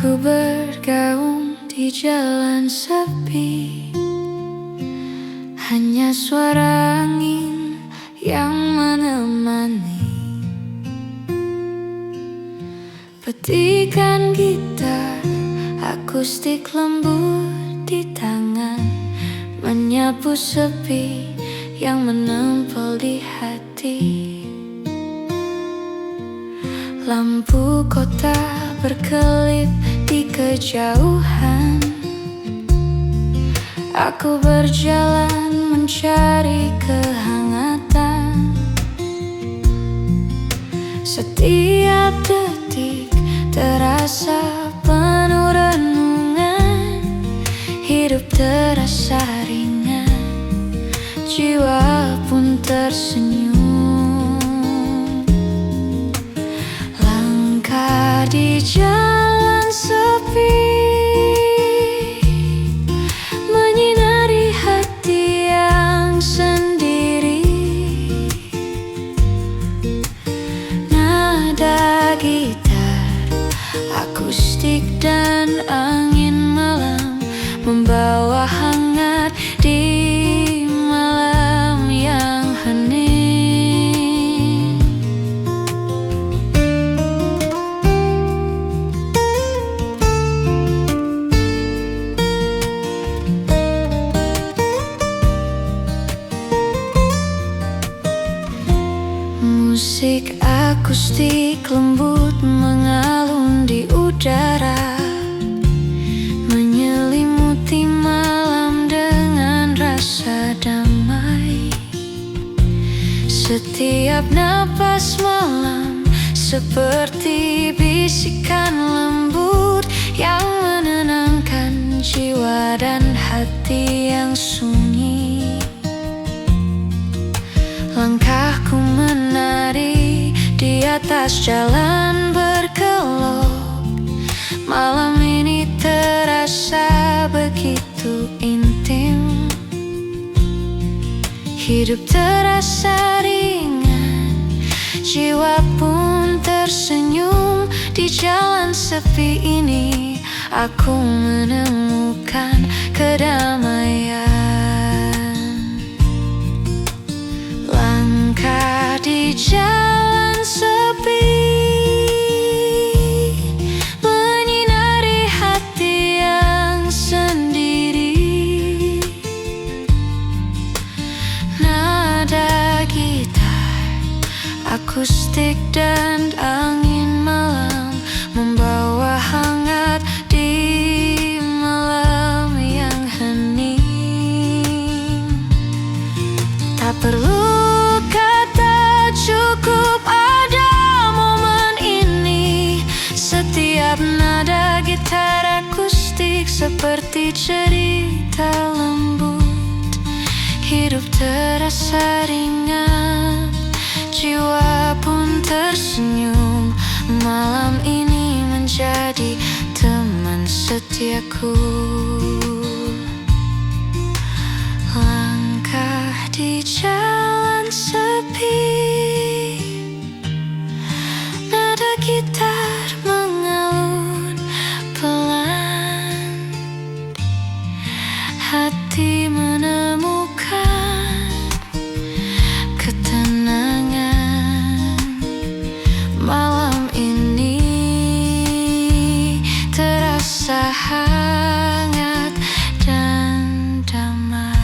Aku bergaung di jalan sepi, hanya suara angin yang menemani. Petikan gitar akustik lembut di tangan, menyapu sepi yang menempel di hati. Lampu kota berkelip di kejauhan. Aku berjalan mencari kehangatan. Setiap detik terasa penuh renungan. Hidup terasa ringan, jiwa pun tersenyum. Langkah di jalan sepi, menyinari hati yang sendiri. Nada gitar akustik dan angin malam membawa hangat di malam yang hening. Musik akustik lembut mengalun di udara, menyelimuti malam dengan rasa damai. Setiap napas malam seperti bisikan lembut yang menenangkan jiwa dan hati yang sunyi. Langkahku menari di atas jalan berkelok. Malam ini terasa begitu intim. Hidup terasa ringan, jiwa pun tersenyum. Di jalan sepi ini aku menemukan kedamaian. Langkah di jalan sepi, menyinari hati yang sendiri. Nada gitar akustik dan angin malam membawa hangat di malam yang hening. Tak perlu kata, cukup ada momen ini. Setiap nada gitar akustik seperti cerita lembut. Hidup terasa ringan, jiwa pun tersenyum. Malam ini menjadi teman setiaku. Langkah di jalan sepi, nada gitar mengalun pelan. Hati menemukan ketenangan. Malam ini terasa hangat dan damai.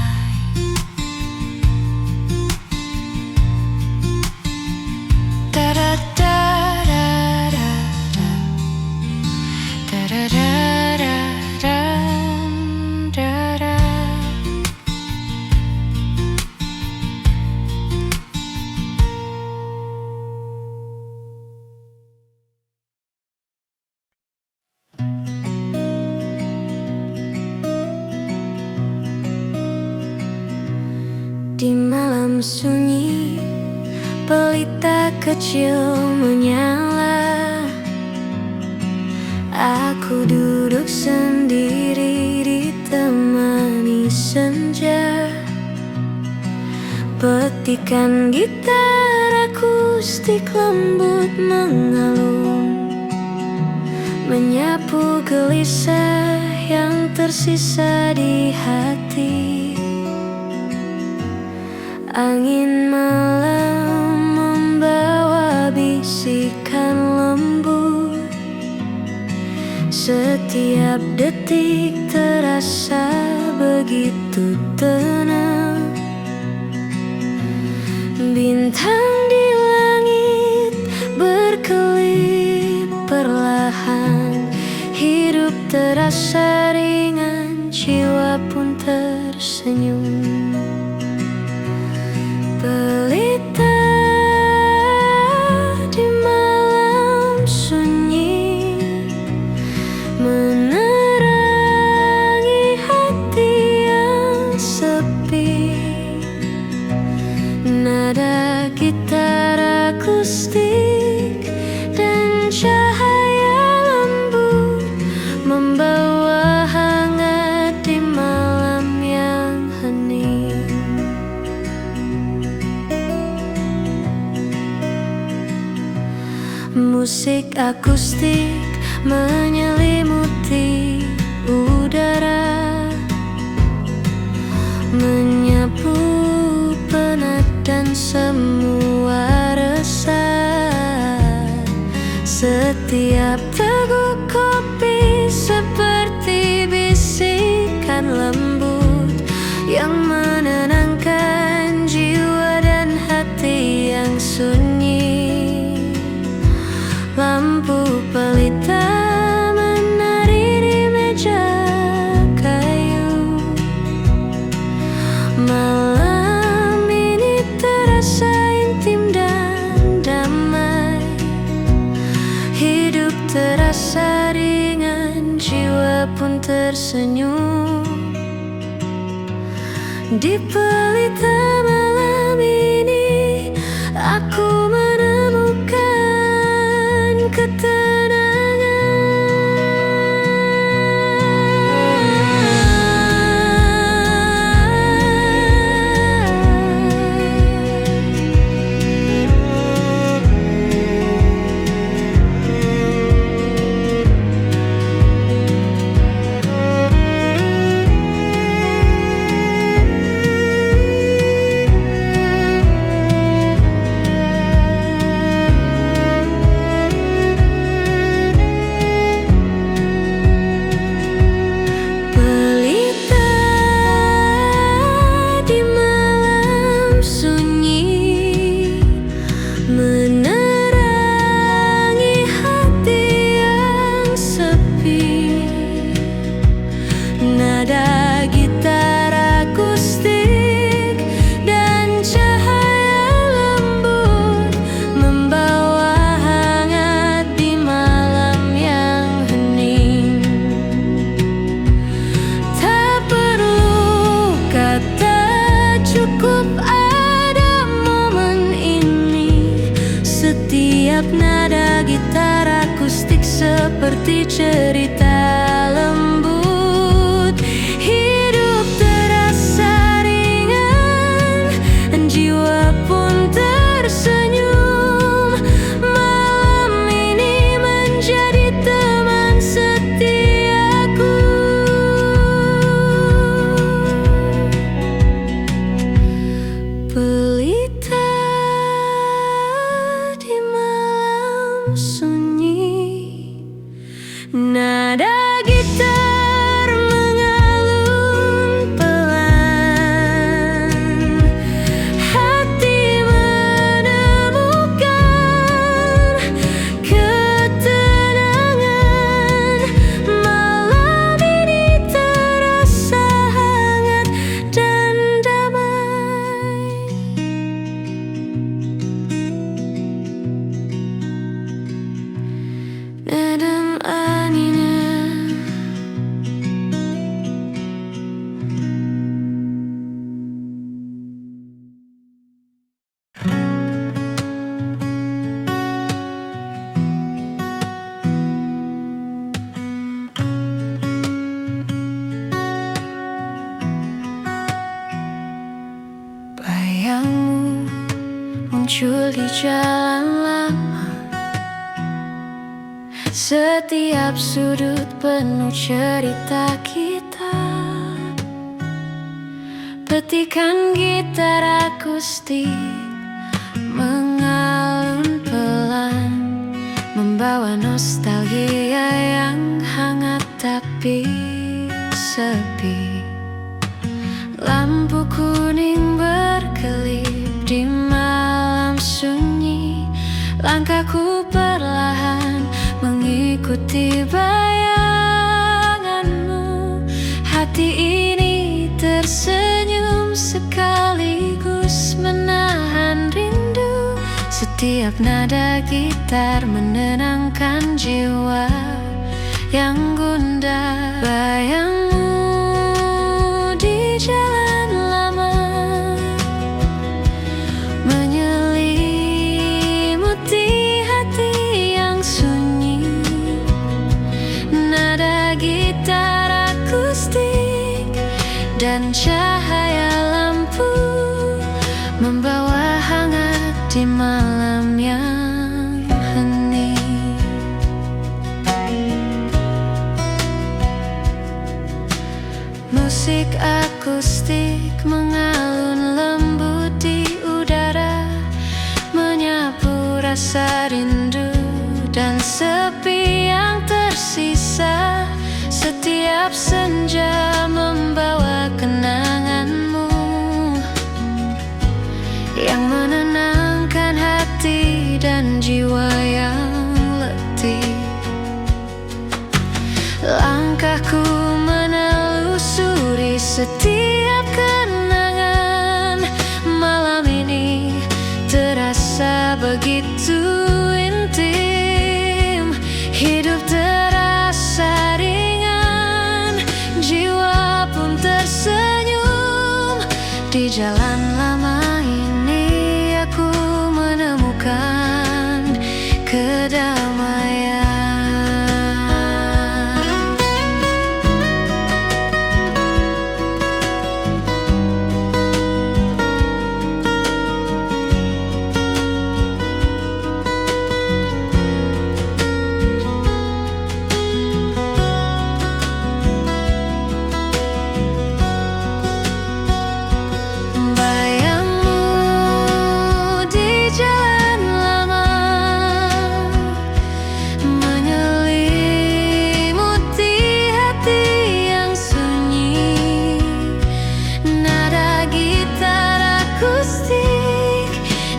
Di malam sunyi, pelita kecil menyala. Aku duduk sendiri ditemani senja. Petikan gitar akustik lembut mengalun, menyapu gelisah yang tersisa di hati. Angin malam membawa bisikan lembut, setiap detik terasa begitu tenang. Bintang di langit berkelip perlahan, hidup terasa ringan, jiwa pun tersenyum. Pelita di malam sunyi menerangi hati yang sepi. Nada gitar akustik dan cahaya lembut membawa hangat di malam yang hening. Musik akustik menyelimuti udara, menyapu penat dan semua resah. Setiap teguk kopi seperti bisikan lembut yang menenangkan jiwa dan hati yang sunyi. Lampu pelita menari di meja kayu. Malam ini terasa intim dan damai. Hidup terasa ringan, jiwa pun tersenyum. Di pelita malam ini aku menemukan ketenangan. Nada gitar akustik dan cahaya lembut membawa hangat di malam yang hening. Tak perlu kata, cukup ada momen ini. Setiap nada gitar akustik seperti cerita lembut. Hidup terasa ringan, jiwa pun tersenyum. Malam ini menjadi teman setiaku. Pelita di malam sunyi, nada gitar mengalun pelan. Hati menemukan ketenangan. Malam ini terasa hangat dan damai. Nadam anina bayangmu muncul di jalan lama. Setiap sudut penuh cerita kita. Petikan gitar akustik mengalun pelan, membawa nostalgia yang hangat tapi sepi. Lampu kuning berkelip di malam sunyi. Langkahku perlahan mengikuti bayanganmu. Hati ini tersenyum sekaligus menahan rindu. Setiap nada gitar menenangkan jiwa yang gundah. Bayangmu di jalan lama menyelimuti hati yang sunyi. Nada gitar akustik dan cahaya lampu membawa hangat di malam yang hening. Musik akustik mengalun lembut di udara, menyapu rasa rindu dan sepi yang tersisa. Setiap senja membawa kenanganmu yang menenangkan hati dan jiwa yang letih. Langkahku menelusuri setiap kenangan. Malam ini terasa begitu intim. Hidup terasa ringan, jiwa pun tersenyum. Di jalan lama ini aku menemukan kedamaian.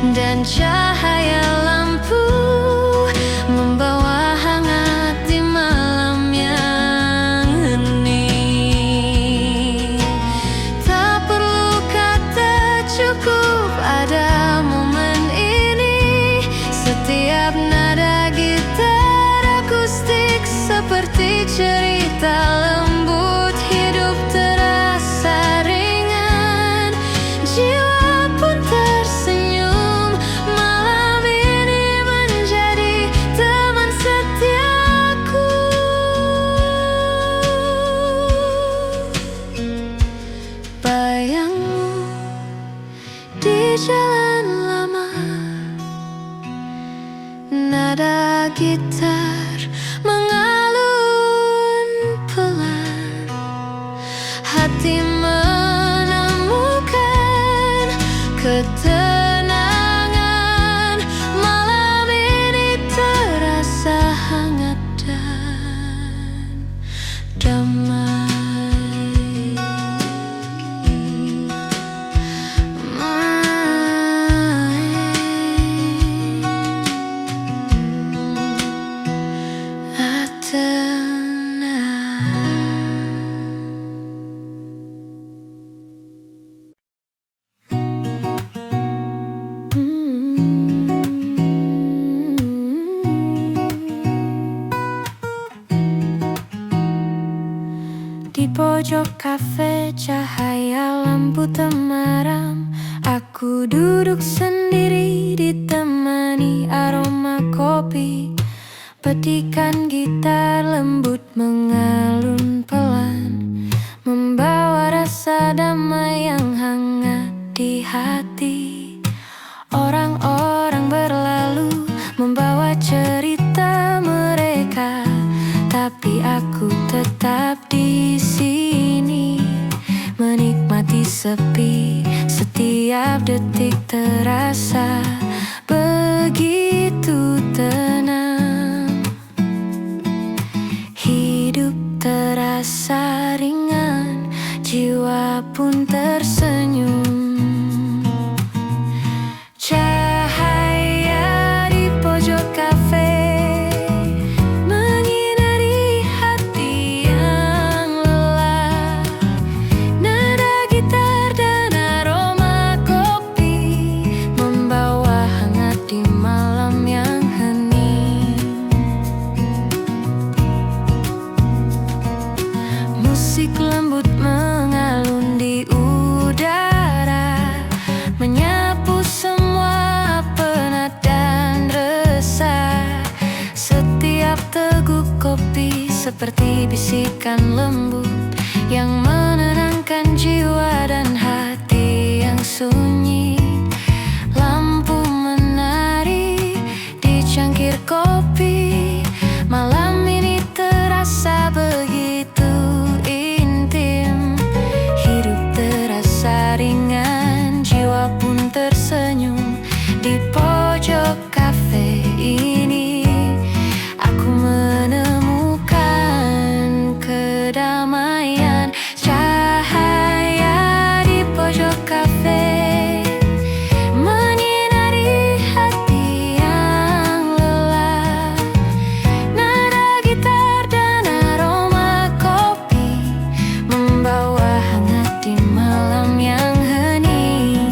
Dan cahaya lampu membawa hangat di malam yang hening. Tak perlu kata, cukup ada momen ini. Setiap nada gitar akustik seperti cerita lembut. Hidup terasa ringan, jiwa pun tersenyum. Malam ini menjadi teman setiaku. Bayangmu di jalan lama, nada gitar mengalun pelan. Hati menemukan ketenangan. Malam ini terasa hangat dan damai. Di pojok kafe cahaya lampu temaram. Aku duduk sendiri ditemani aroma kopi. Petikan gitar lembut mengalun pelan, membawa rasa damai yang hangat di hati. Orang-orang berlalu membawa cerita mereka. tetap di sini, menikmati sepi. Setiap detik terasa begitu tenang. Hidup terasa ringan, jiwa pun tersenyum. Cahaya di pojok kafe menyinari hati yang lelah. Nada gitar dan aroma kopi membawa hangat di malam yang hening. Musik lembut mengalun di udara, menyapu semua penat dan resah. Setiap teguk kopi seperti bisikan lembut yang menenangkan jiwa dan hati yang sunyi. Lampu menari di cangkir kopi, malam ini terasa begitu intim. Hidup terasa ringan, jiwa pun tersenyum. Di pojok kafe ini aku menemukan kedamaian. Cahaya di pojok kafe menyinari hati yang lelah. Nada gitar dan aroma kopi membawa hangat di malam yang hening.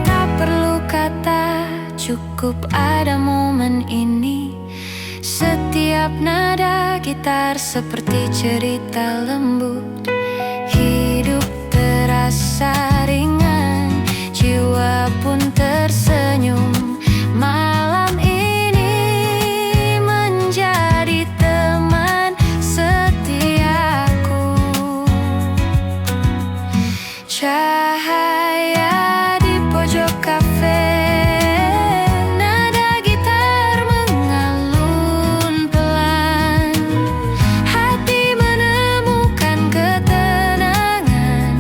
Tak perlu kata, cukup ada momen ini. Setiap nada gitar seperti cerita lembut. Hidup terasa ringan, jiwa pun tersenyum. Malam ini menjadi teman setiaku. Cahaya di pojok kafe, nada gitar mengalun pelan. Hati menemukan ketenangan.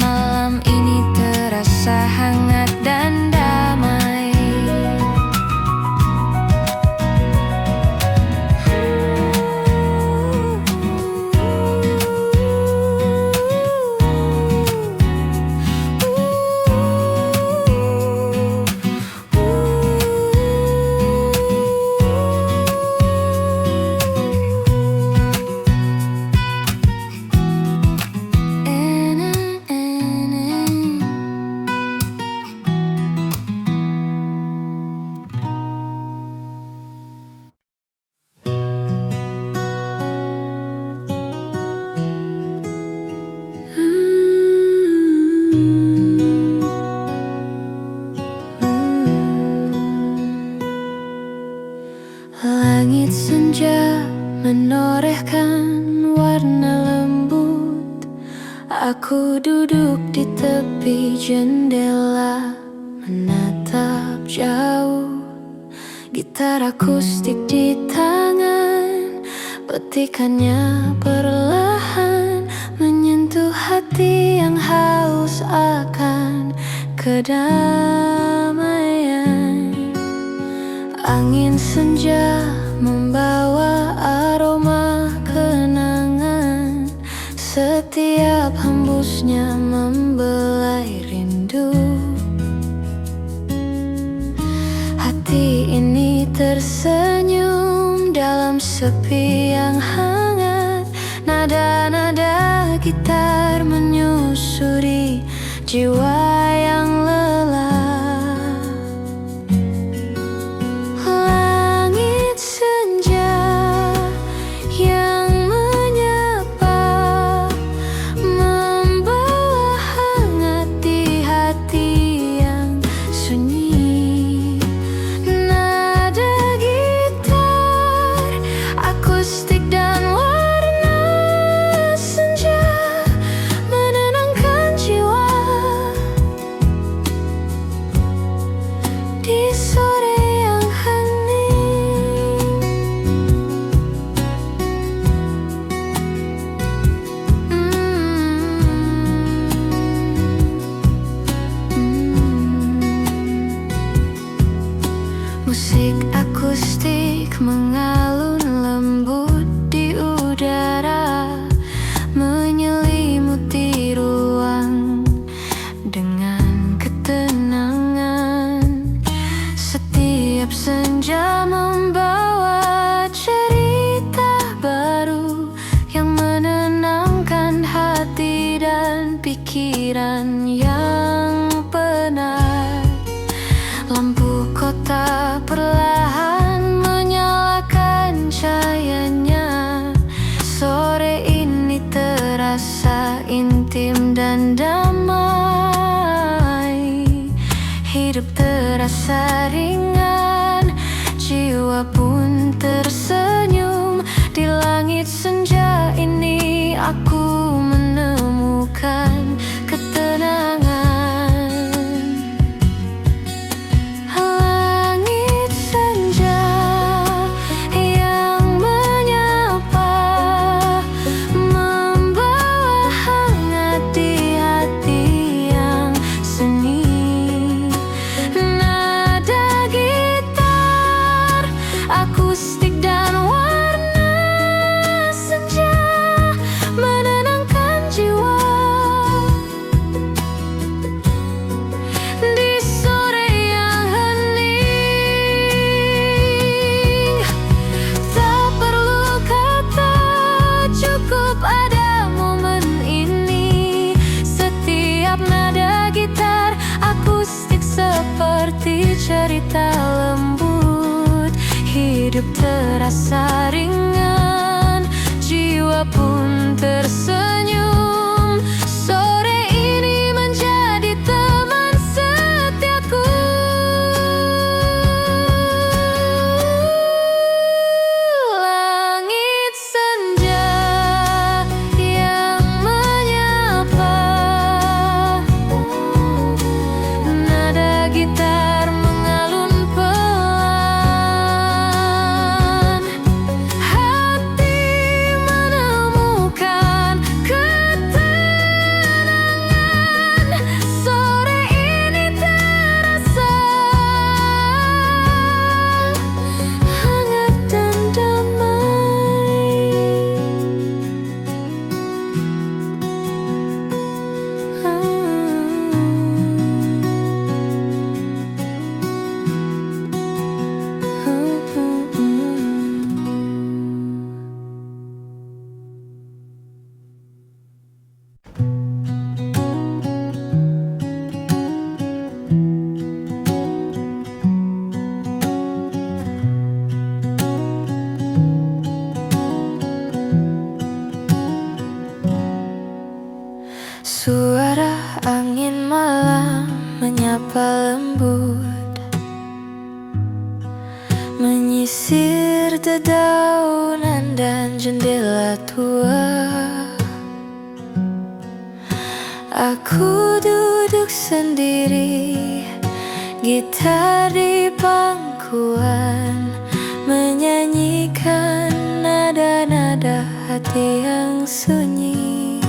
Malam ini terasa hangat dan damai. Langit senja menorehkan warna lembut. Aku duduk di tepi jendela, menatap jauh. Gitar akustik di tangan, petikannya perlahan menyentuh hati yang haus akan kedamaian. Angin senja membawa aroma kenangan. Setiap hembusnya membelai rindu. Hati ini tersenyum dalam sepi yang hangat. Nada-nada gitar menyusuri jiwa yang lelah. Langit senja yang menyapa, membawa hangat di hati yang sunyi. Nada gitar akustik dan warna senja menenangkan jiwa. dan damai. Hidup terasa ringan, jiwa pun tersenyum. Di langit senja ini aku menemukan ketenangan. Langit senja yang menyapa, membawa hangat di hati yang sunyi. Nada gitar, akustik dan warna senja menenangkan jiwa. Di sore yang hening, tak perlu kata, cukup ada momen ini. Setiap nada gitar akustik seperti cerita lembut. Hidup terasa ringan, jiwa pun tersenyum. Sore ini menjadi teman setiaku. Langit senja yang menyapa, nada gitar mengalun pelan. Hati menemukan ketenangan. Sore ini terasa hangat dan damai. Suara angin malam menyapa lembut, menyisir dedaunan dan jendela tua. Aku duduk sendiri, gitar di pangkuan, menyanyikan nada-nada hati yang sunyi.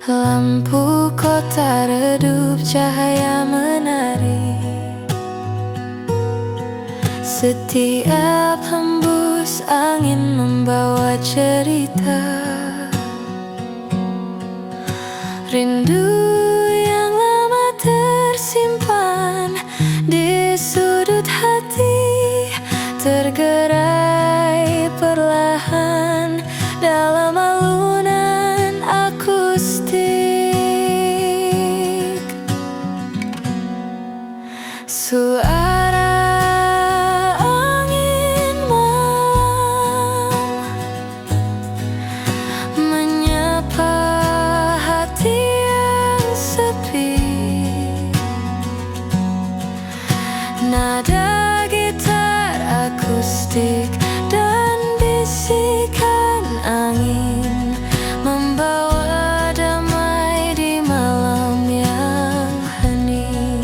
Lampu kota redup, cahaya menari. Setiap hembus angin membawa cerita. Rindu yang lama tersimpan di sudut hati, tergerai perlahan dalam alunan akustik. Suara angin malam menyapa hati yang sepi. Nada gitar akustik dan bisikan angin membawa damai di malam yang hening.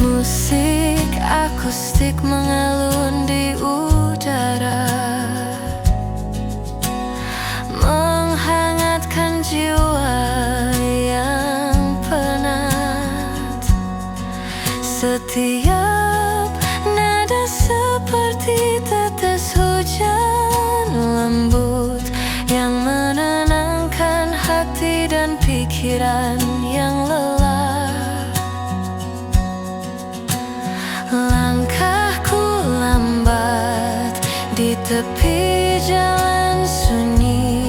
Musik akustik mengalun di udara, menghangatkan jiwa yang penat. Setiap nada seperti tetes hujan lembut yang menenangkan hati dan pikiran yang lelah. Langkahku lambat di tepi jalan sunyi.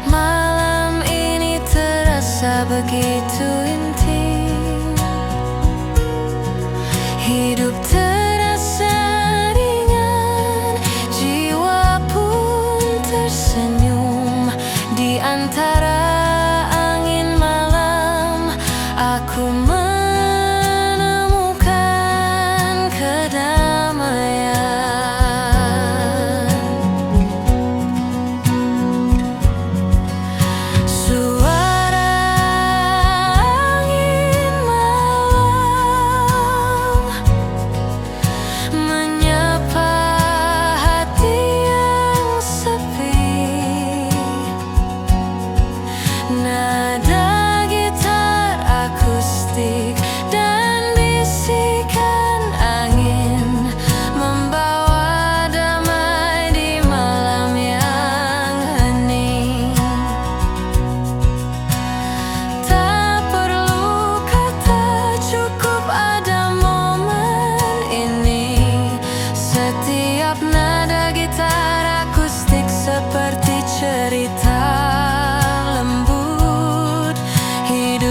Malam ini terasa begitu intim. Hidup terasa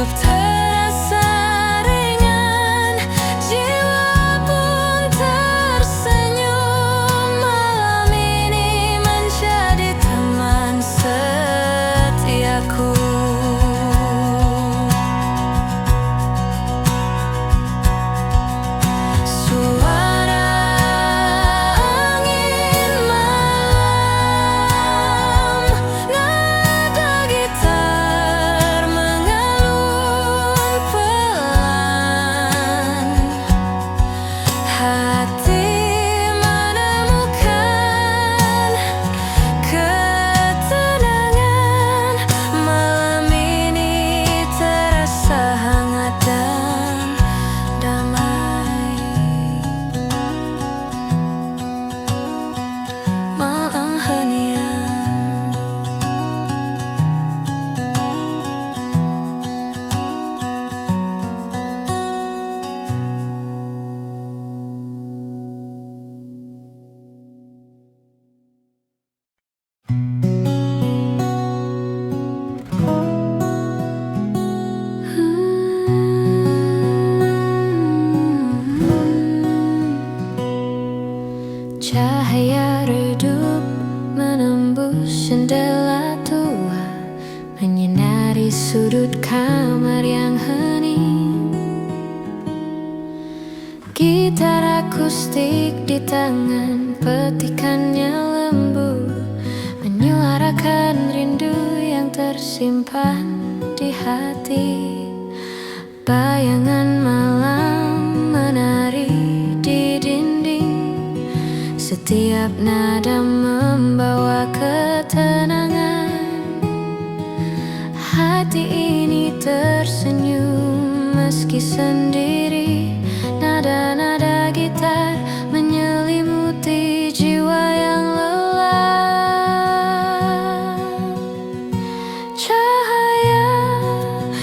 Hidup terasa ringan, jiwa pun tersenyum. Malam ini menjadi teman setiaku. Suara angin malam, nada gitar mengalun pelan. Hati menemukan ketenangan. Malam ini terasa hangat dan damai. Malam henian, cahaya redup menembus jendela tua, menyinari sudut kamar yang hening. Gitar akustik di tangan, petikannya lembut, menyuarakan rindu yang tersimpan di hati. Bayangan malam menari di dinding, setiap nada membawa ketenangan. Hati ini tersenyum meski sendiri. Nada-nada gitar menyelimuti jiwa yang lelah. Cahaya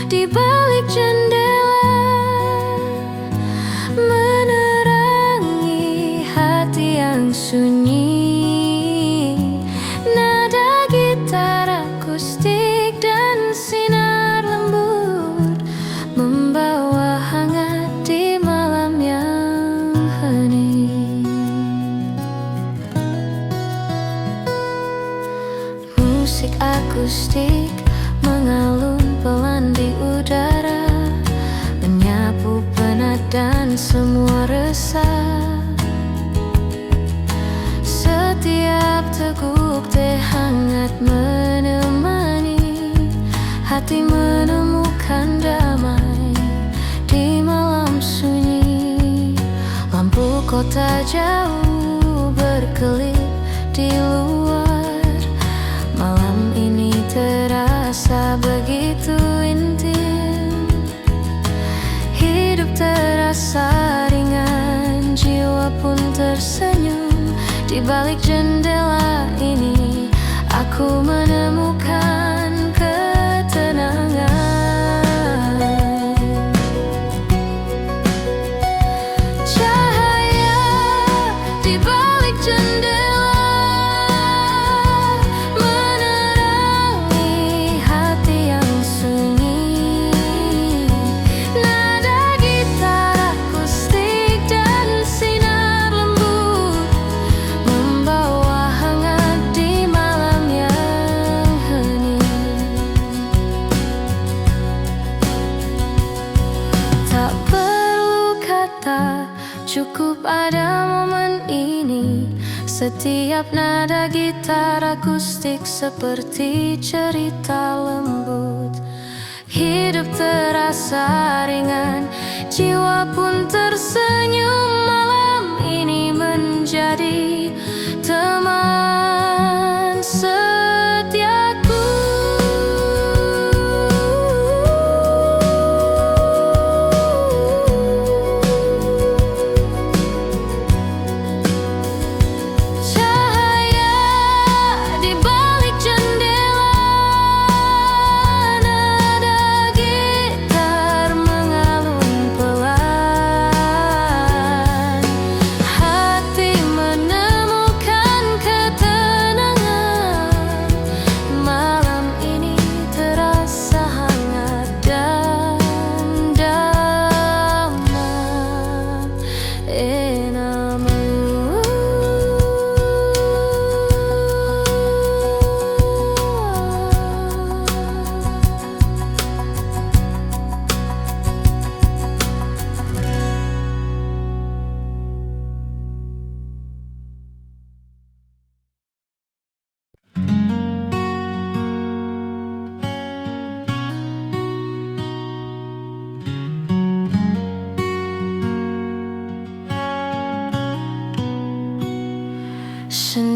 di balik jendela menerangi hati yang sunyi. Nada gitar akustik dan sinar lembut membawa hangat di malam yang hening. Musik akustik mengalun pelan di udara, menyapu penat dan semua resah. Setiap teguk teh hangat menemani, hati menemukan damai di malam sunyi. Lampu kota jauh berkelip di luar, malam ini terasa begitu intim. Hidup terasa ringan, jiwa pun tersenyum. Di balik jendela ini aku menemukan ketenangan. Cahaya di balik jendela menerangi hati yang sunyi. Nada gitar akustik dan sinar lembut membawa hangat di malam yang hening. Tak perlu kata, cukup ada momen ini. Setiap nada gitar akustik seperti cerita lembut. Hidup terasa ringan, jiwa pun tersenyum. Malam ini menjadi teman setiaku. Cahaya di balik jendela, nada gitar mengalun pelan.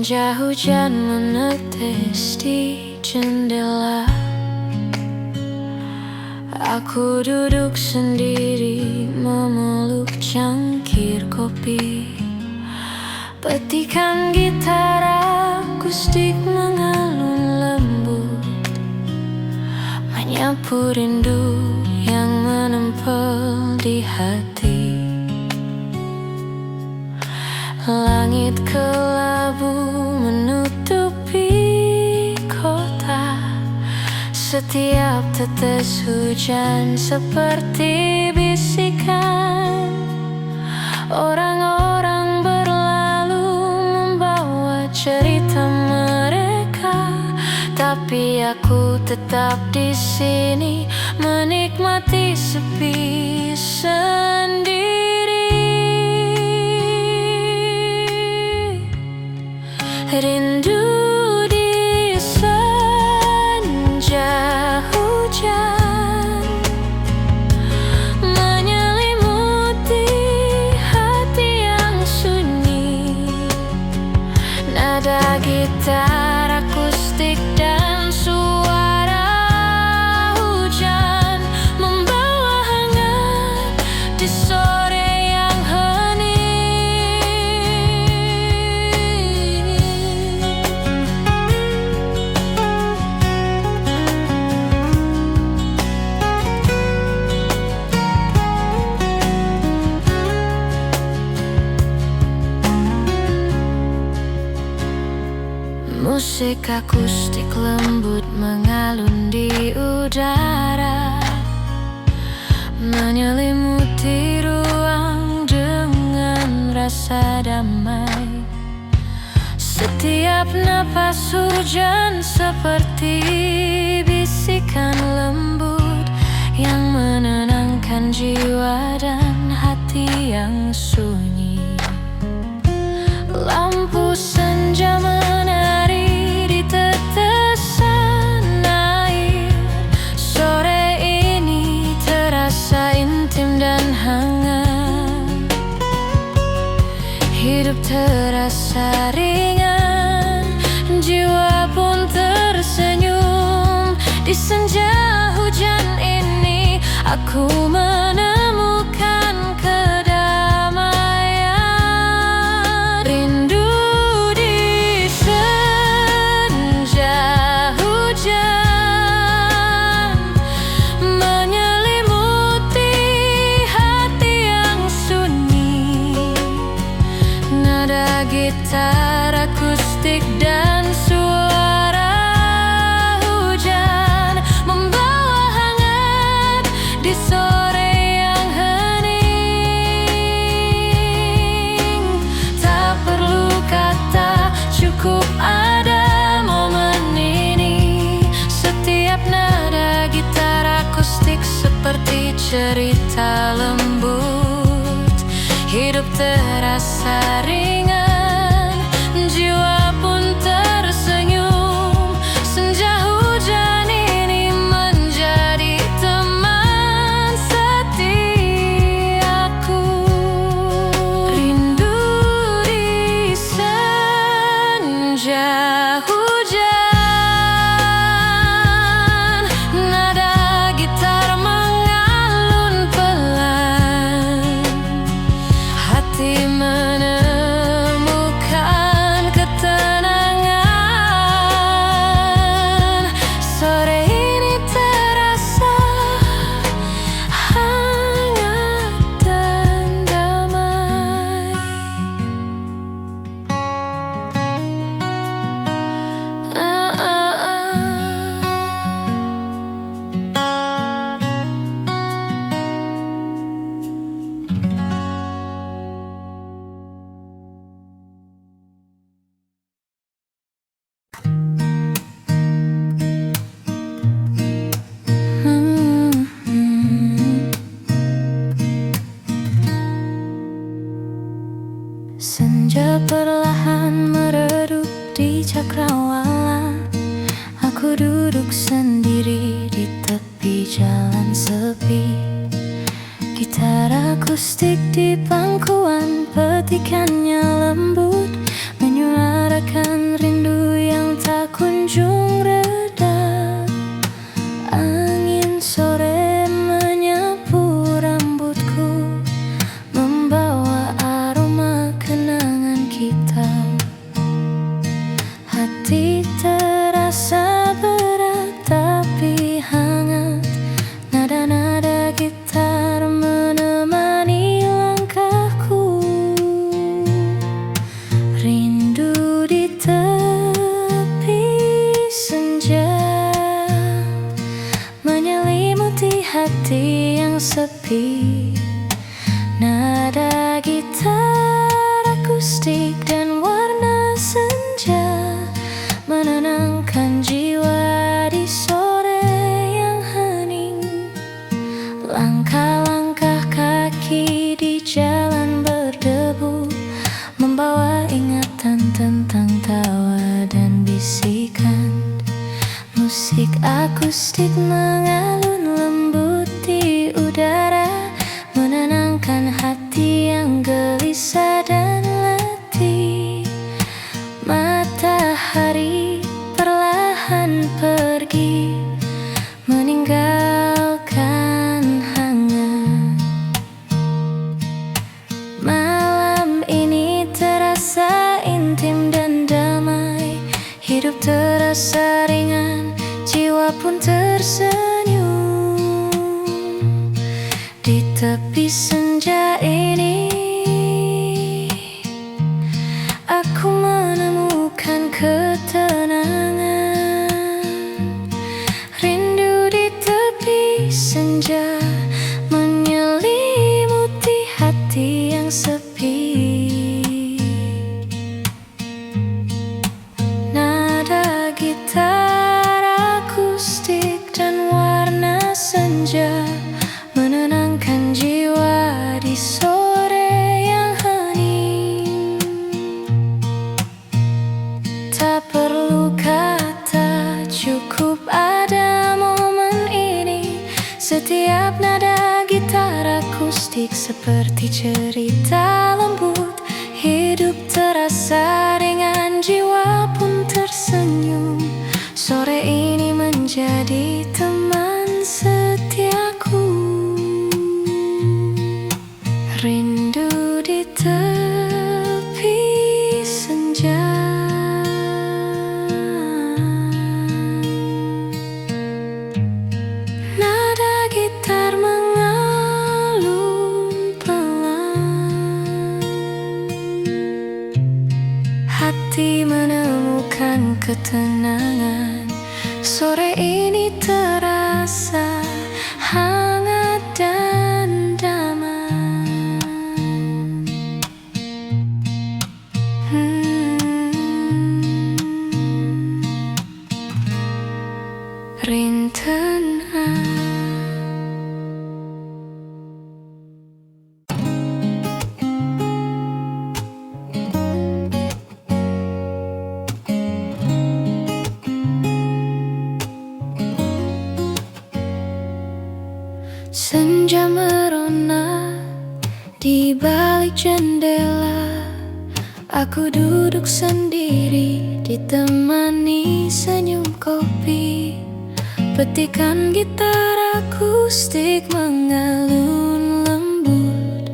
Senja hujan menetes di jendela. Aku duduk sendiri memeluk cangkir kopi. Petikan gitar akustik mengalun lembut, menyapu rindu yang menempel di hati. Langit kelabu menutupi kota. Setiap tetes hujan seperti bisikan. Orang-orang berlalu membawa cerita mereka, tapi aku tetap di sini menikmati sepi sendiri. Rindu di senja hujan menyelimuti hati yang sunyi. Nada gitar akustik dan suara hujan membawa hangat di sore yang hening. Musik akustik lembut mengalun di udara, menyelimuti ruang dengan rasa damai. Setiap napas hujan seperti bisikan lembut yang menenangkan jiwa dan hati yang sunyi. Lampu senja menari di tetesan air. Sore ini terasa intim dan hangat. Hidup terasa ringan, jiwa pun tersenyum. Di senja hujan ini aku menemukan kedamaian. Rindu di senja hujan menyelimuti hati yang sunyi. Nada gitar akustik dan suara hujan membawa hangat di sore yang hening. Tak perlu kata, cukup ada momen ini. Setiap nada gitar akustik seperti cerita lembut. Hidup terasa ringan, jiwa pun tersenyum. Senja hujan ini menjadi teman setiaku. Rindu di senja hujan, nada gitar mengalun pelan. Hati menemukan ketenangan. Sore ini terasa hangat dan damai. Senja perlahan meredup di cakrawala. Aku duduk sendiri di tepi jalan sepi. Gitar akustik di pangkuan, petikannya lembut menyuarakan merasakan rindu yang tak kunjung reda. Angin sore menyapu rambutku, membawa aroma kenangan kita. Hati terasa berat tapi hangat, nada-nada gitar menemani langkahku. Rindu di tepi senja menyelimuti hati yang sepi. Nada gitar akustik dan warna senja menenangkan jiwa di sore yang hening. Langkah-langkah kaki di jalan berdebu, membawa ingatan tentang tawa dan bisikan. Musik akustik mengalun lembut di udara, menenangkan hati yang gelisah dan letih. Matahari perlahan pergi, meninggalkan hangat. Malam ini terasa intim dan damai, hidup terasa ringan, jiwa pun tersenyum. Di tepi senja ini aku menemukan ketenangan. Rindu di tepi senja menyelimuti hati yang sepi. Nada gitar akustik dan warna senja menenangkan jiwa di sore yang hening. Tak perlu kata, cukup ada momen ini. Setiap nada gitar akustik seperti cerita lembut. Hidup terasa ringan, jiwa pun tersenyum. Sore ini menjadi teman setiaku. Rindu di tepi senja. Nada gitar mengalun pelan, hati menemukan ketenangan. Sore ini terasa hangat dan damai. Rintangan. Senja merona di balik jendela. Aku duduk sendiri ditemani senyum kopi. Petikan gitar akustik mengalun lembut,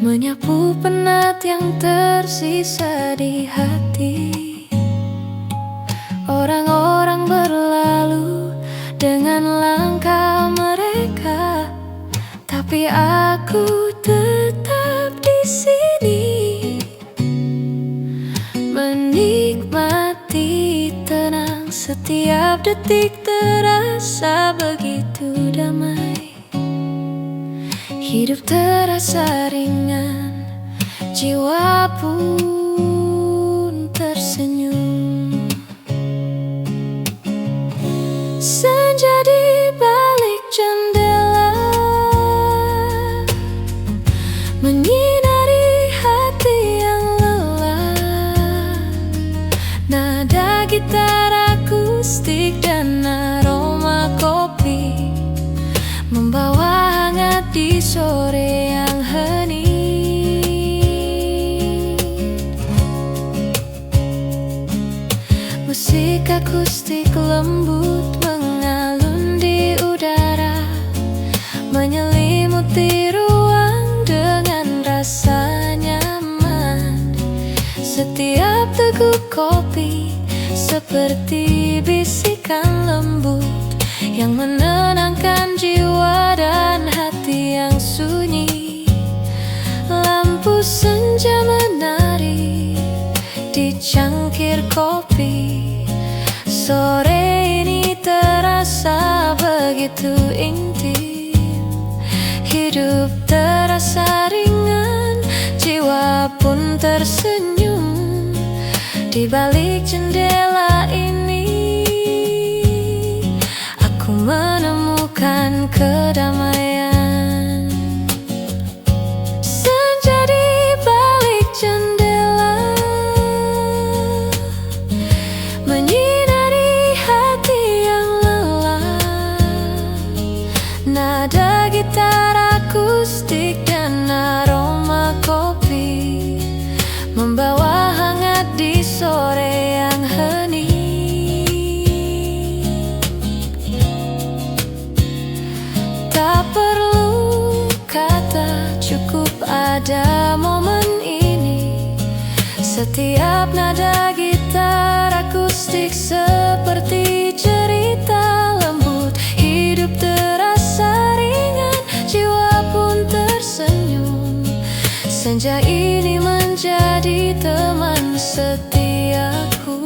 menyapu penat yang tersisa di hati. Orang-orang berlalu dengan langkah mereka, tapi aku tetap di sini, menikmati tenang. Setiap detik terasa begitu damai. Hidup terasa ringan, jiwa pun tersenyum. Senja di balik jendela menyinari hati yang lelah. Nada gitar akustik dan aroma kopi membawa hangat di sore yang hening. akustik lembut mengalun di udara, menyelimuti ruang dengan rasa nyaman. Setiap teguk kopi seperti bisikan lembut yang menenangkan jiwa dan hati yang sunyi. Lampu senja menari di cangkir kopi. Sore ini terasa begitu intim. Hidup terasa ringan, jiwa pun tersenyum. Di balik jendela ini aku menemukan kedamaian. Senja di balik jendela menyinari hati yang lelah. Nada gitar akustik dan aroma kopi membawa hangat di sore yang hening. Tak perlu kata, cukup ada momen ini. Setiap nada gitar akustik seperti cerita lembut. Hidup terasa ringan, jiwa pun tersenyum. Senja ini menjadi teman setiaku.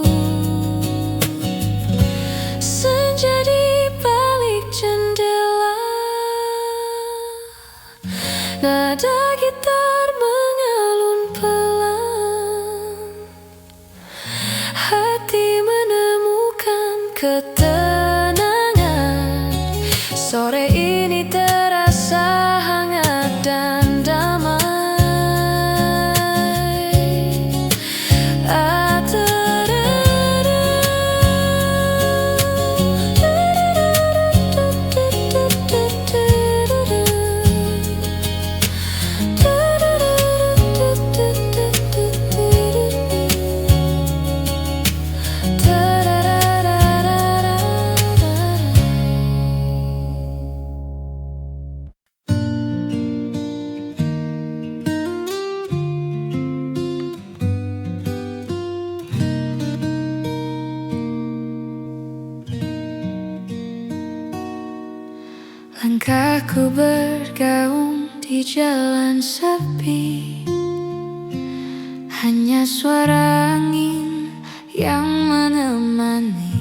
Senja di balik jendela, nada gitar mengalun pelan. Hati menemukan ketenangan. Sore ini terasa hangat dan damai. Langkahku bergaung di jalan sepi, hanya suara angin yang menemani.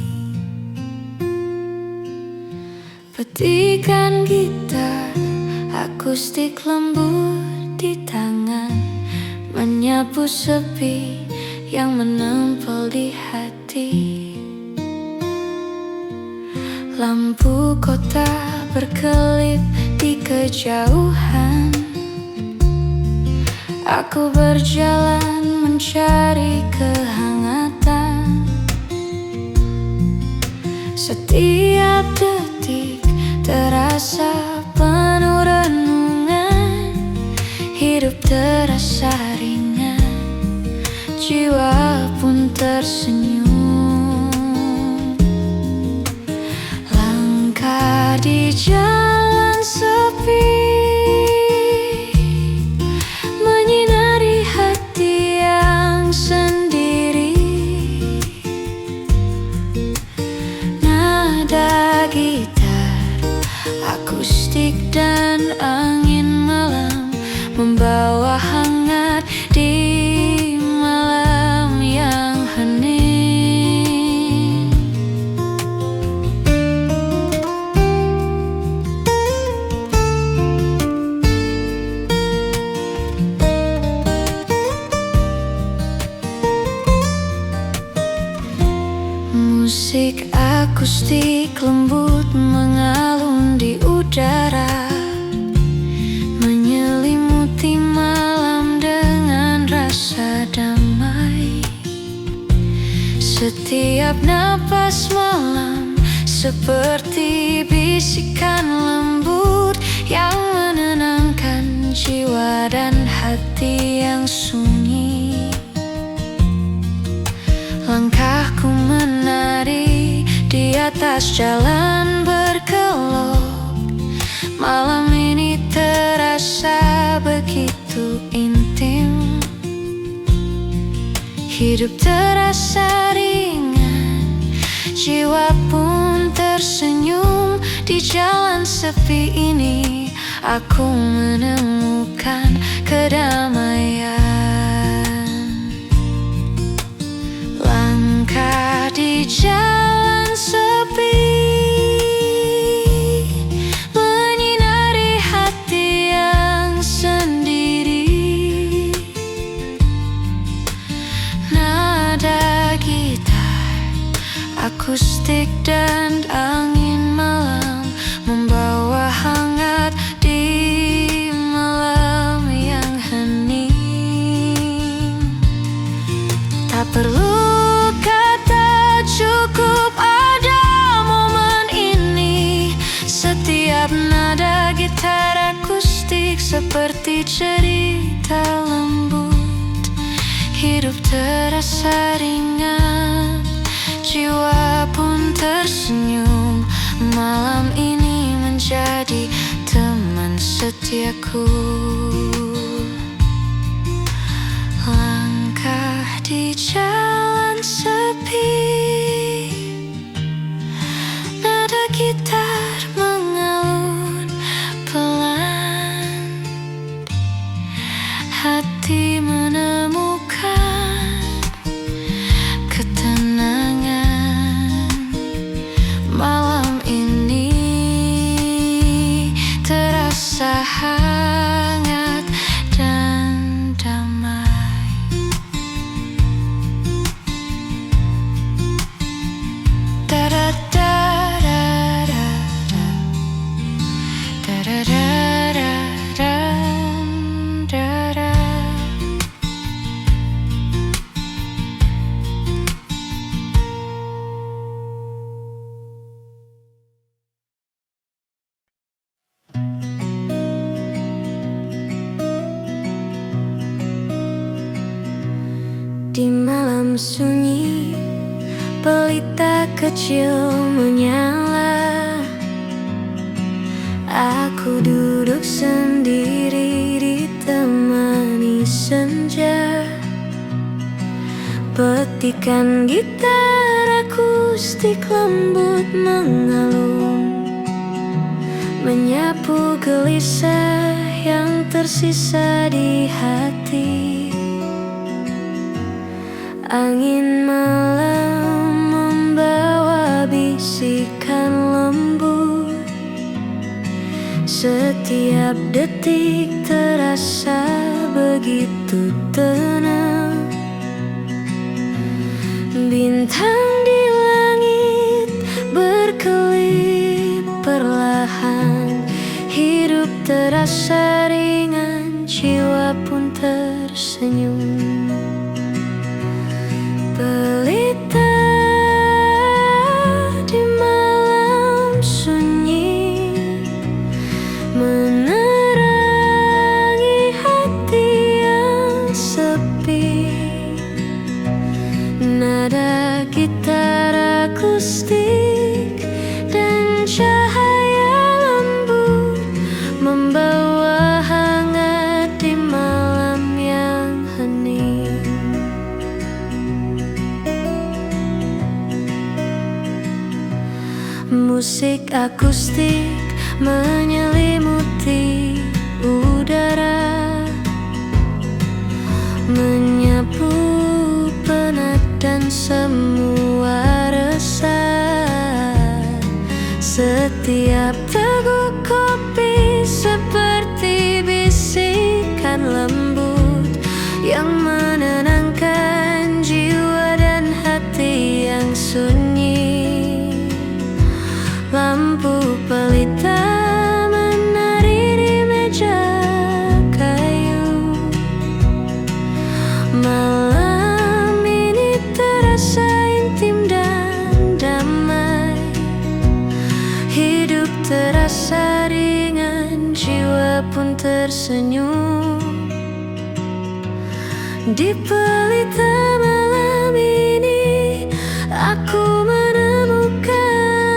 Petikan gitar akustik lembut di tangan, menyapu sepi yang menempel di hati. Lampu kota berkelip di kejauhan. Aku berjalan mencari kehangatan. Setiap detik terasa penuh renungan. Hidup terasa ringan, jiwa pun tersenyum. Di jalan sepi, menyinari hati yang sendiri. Nada gitar akustik dan angin malam membawa hangat di malam yang hening. Musik akustik lembut mengalun di udara, menyelimuti malam dengan rasa damai. Setiap napas malam seperti bisikan lembut yang menenangkan jiwa dan hati yang sunyi. Langkahku menari atas jalan berkelok. Malam ini terasa begitu intim. Hidup terasa ringan, jiwa pun tersenyum. Di jalan sepi ini aku menemukan kedamaian. Langkah di jalan sepi menyinari hati yang sendiri. Nada gitar akustik dan angin malam membawa hangat di malam yang hening. Tak perlu kata, cukup ada momen ini. Setiap nada gitar akustik seperti cerita lembut. Hidup terasa ringan, jiwa pun tersenyum. Malam ini menjadi teman setiaku. Langkah di jalan sepi, nada gitar mengalun pelan. Hati menemukan ketenangan. Malam ini terasa hangat dan damai. Da-da-da-da-da-da, da-da-da-da-da-da. Di malam sunyi, pelita kecil menyala. Aku duduk sendiri ditemani senja. Petikan gitar akustik lembut mengalun, menyapu gelisah yang tersisa di hati. Angin malam membawa bisikan lembut. Setiap detik terasa begitu tenang. Bintang di langit berkelip perlahan. Hidup terasa ringan, jiwa pun tersenyum. Pelita di malam sunyi menerangi hati yang sepi. Nada gitar akustik dan cahaya lembut membawa hangat di malam yang hening. Musik akustik menyelimuti udara, menyapu penat dan semua resah. Setiap teguk kopi seperti bisikan lembut yang menenangkan jiwa dan hati yang sunyi. Lampu pelita menari di meja kayu. Malam ini terasa intim dan damai. Hidup terasa ringan, jiwa pun tersenyum. Di pelita malam ini aku menemukan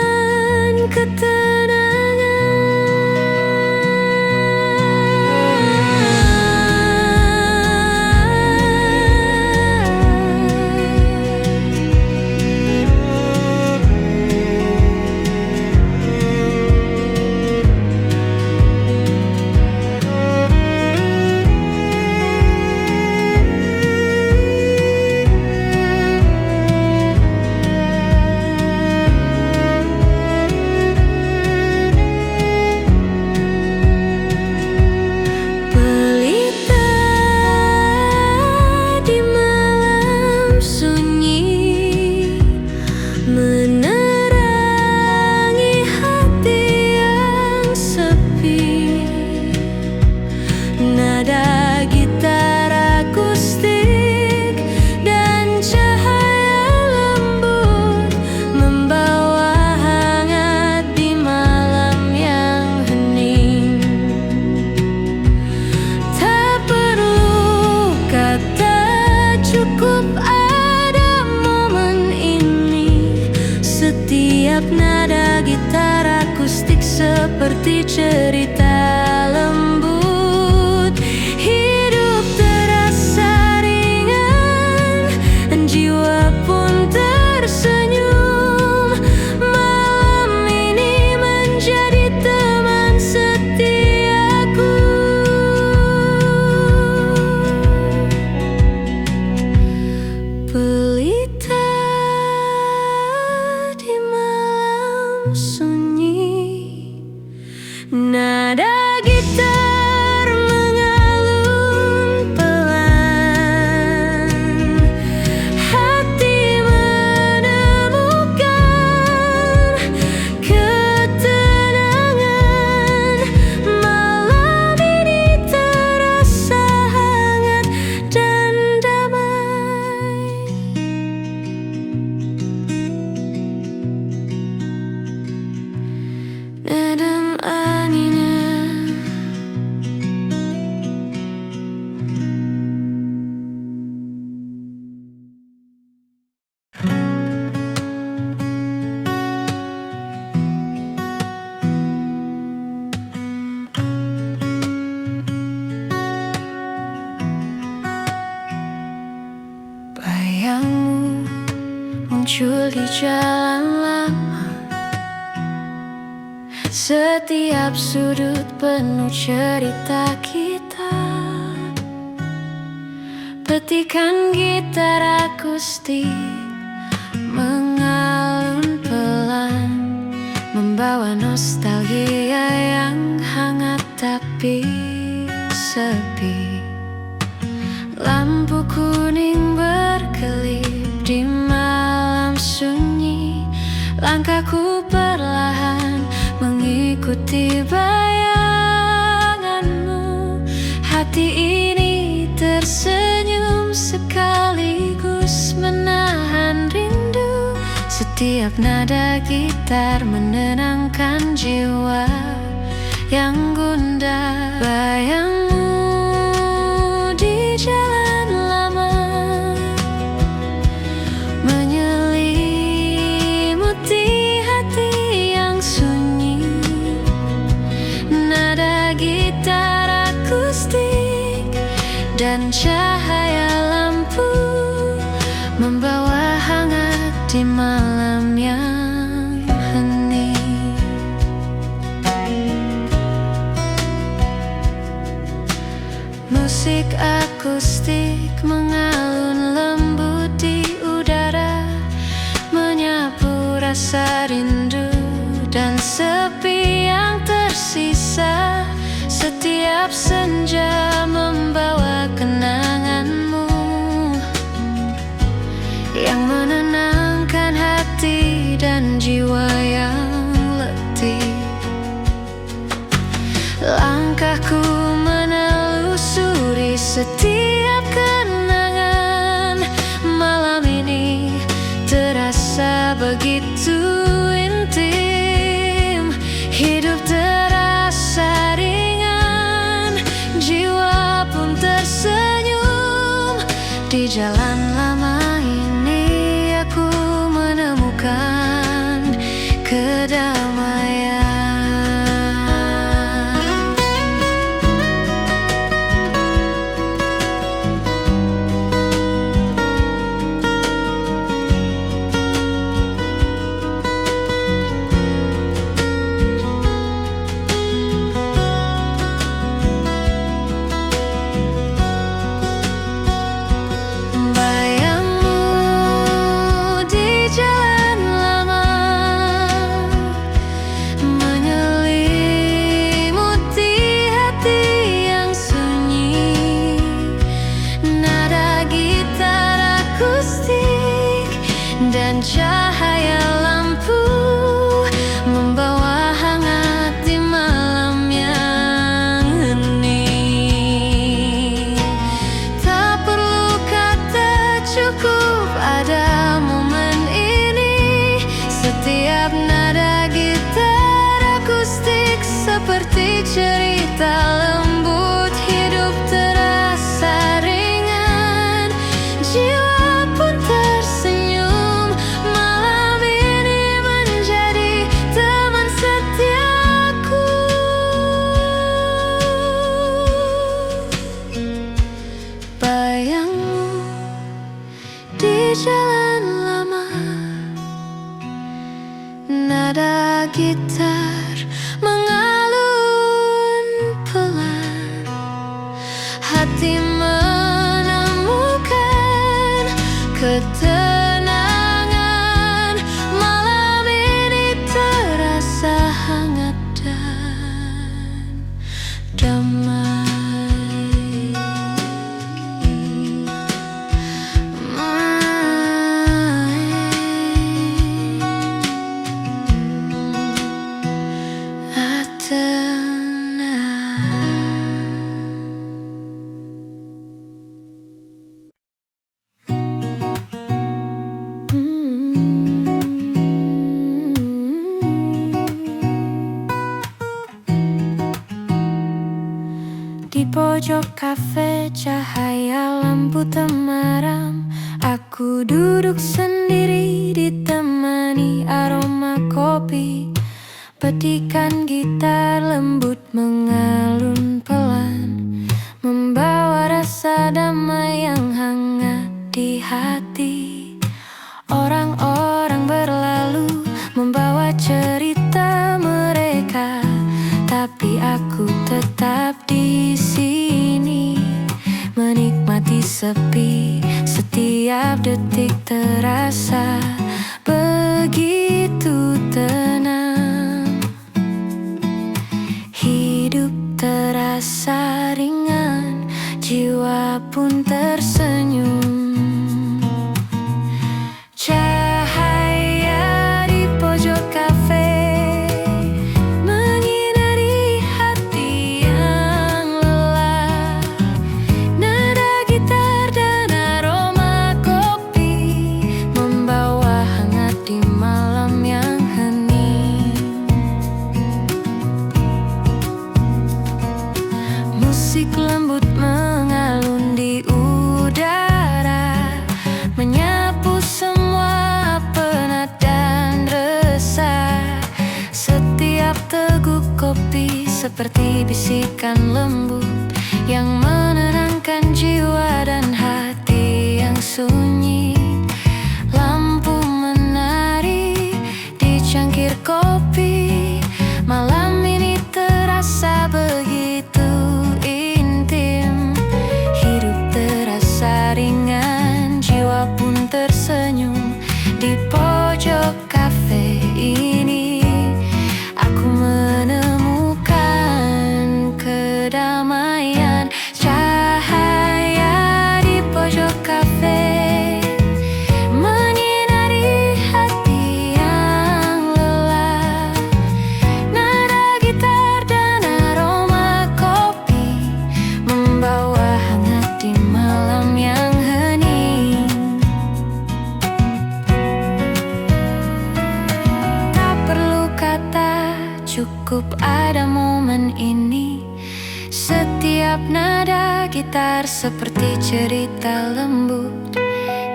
seperti cerita lembut. Hidup terasa ringan, jiwa pun tersenyum. Malam ini menjadi teman setiaku. Pelita di malam sunyi, nada gitar mengalun pelan. Hati menemukan ketenangan. Malam ini terasa hangat dan damai. Nadam anina, bayangmu muncul di jalan lama. Setiap sudut penuh cerita kita. Petikan gitar akustik mengalun pelan, membawa nostalgia yang hangat tapi sepi. Lampu kuning berkelip di malam sunyi. Langkahku perlahan mengikuti bayanganmu. Hati ini tersenyum sekaligus menahan rindu. Setiap nada gitar menenangkan jiwa yang gundah. Bayangmu di jalan lama menyelimuti hati yang sunyi. Nada gitar akustik dan cahaya lampu membawa hangat di malam yang hening. Musik akustik mengalun lembut di udara, menyapu rasa rindu dan sepi yang tersisa. Setiap senja membawa kenanganmu yang menenangkan hati dan jiwa yang letih. Langkahku menelusuri setiap kenangan. Malam ini terasa begitu intim. Hidup terasa ringan, jiwa pun tersenyum. Di jalan lama ini aku menemukan kedamaian. Dan cahaya lampu membawa hangat di malam yang hening. Tak perlu kata, cukup ada momen ini. Setiap nada gitar akustik seperti cerita lembut. Hidup terasa ringan, jiwa pun tersenyum. Malam ini menjadi teman setiaku. hati menemukan ketenangan. Malam ini terasa hangat dan damai. Di pojok kafe cahaya lampu temaram, aku duduk sendiri ditemani aroma kopi. Petikan gitar lembut mengalun pelan, membawa rasa damai yang hangat di hati. Orang-orang berlalu membawa cerita mereka, tapi aku tetap di sini menikmati sepi. Setiap detik terasa begitu tenang. Hidup terasa ringan, jiwa pun tersenyum. Cahaya di pojok kafe menyinari hati yang lelah. Nada gitar dan aroma kopi membawa hangat di malam yang hening. Musik lembut mengalun di udara, menyapu semua penat dan resah. Setiap teguk kopi seperti bisikan lembut yang menenangkan jiwa dan hati yang sunyi. Lampu menari di cangkir kopi, malam ini terasa begitu intim. Hidup terasa ringan, jiwa pun tersenyum. Di pojok kafe ini aku menemukan kedamaian. Cahaya di pojok kafe menyinari hati yang lelah. Nada gitar dan aroma kopi membawa hangat di malam yang hening. Tak perlu kata, cukup ada momen ini. Setiap nada gitar seperti cerita lembut.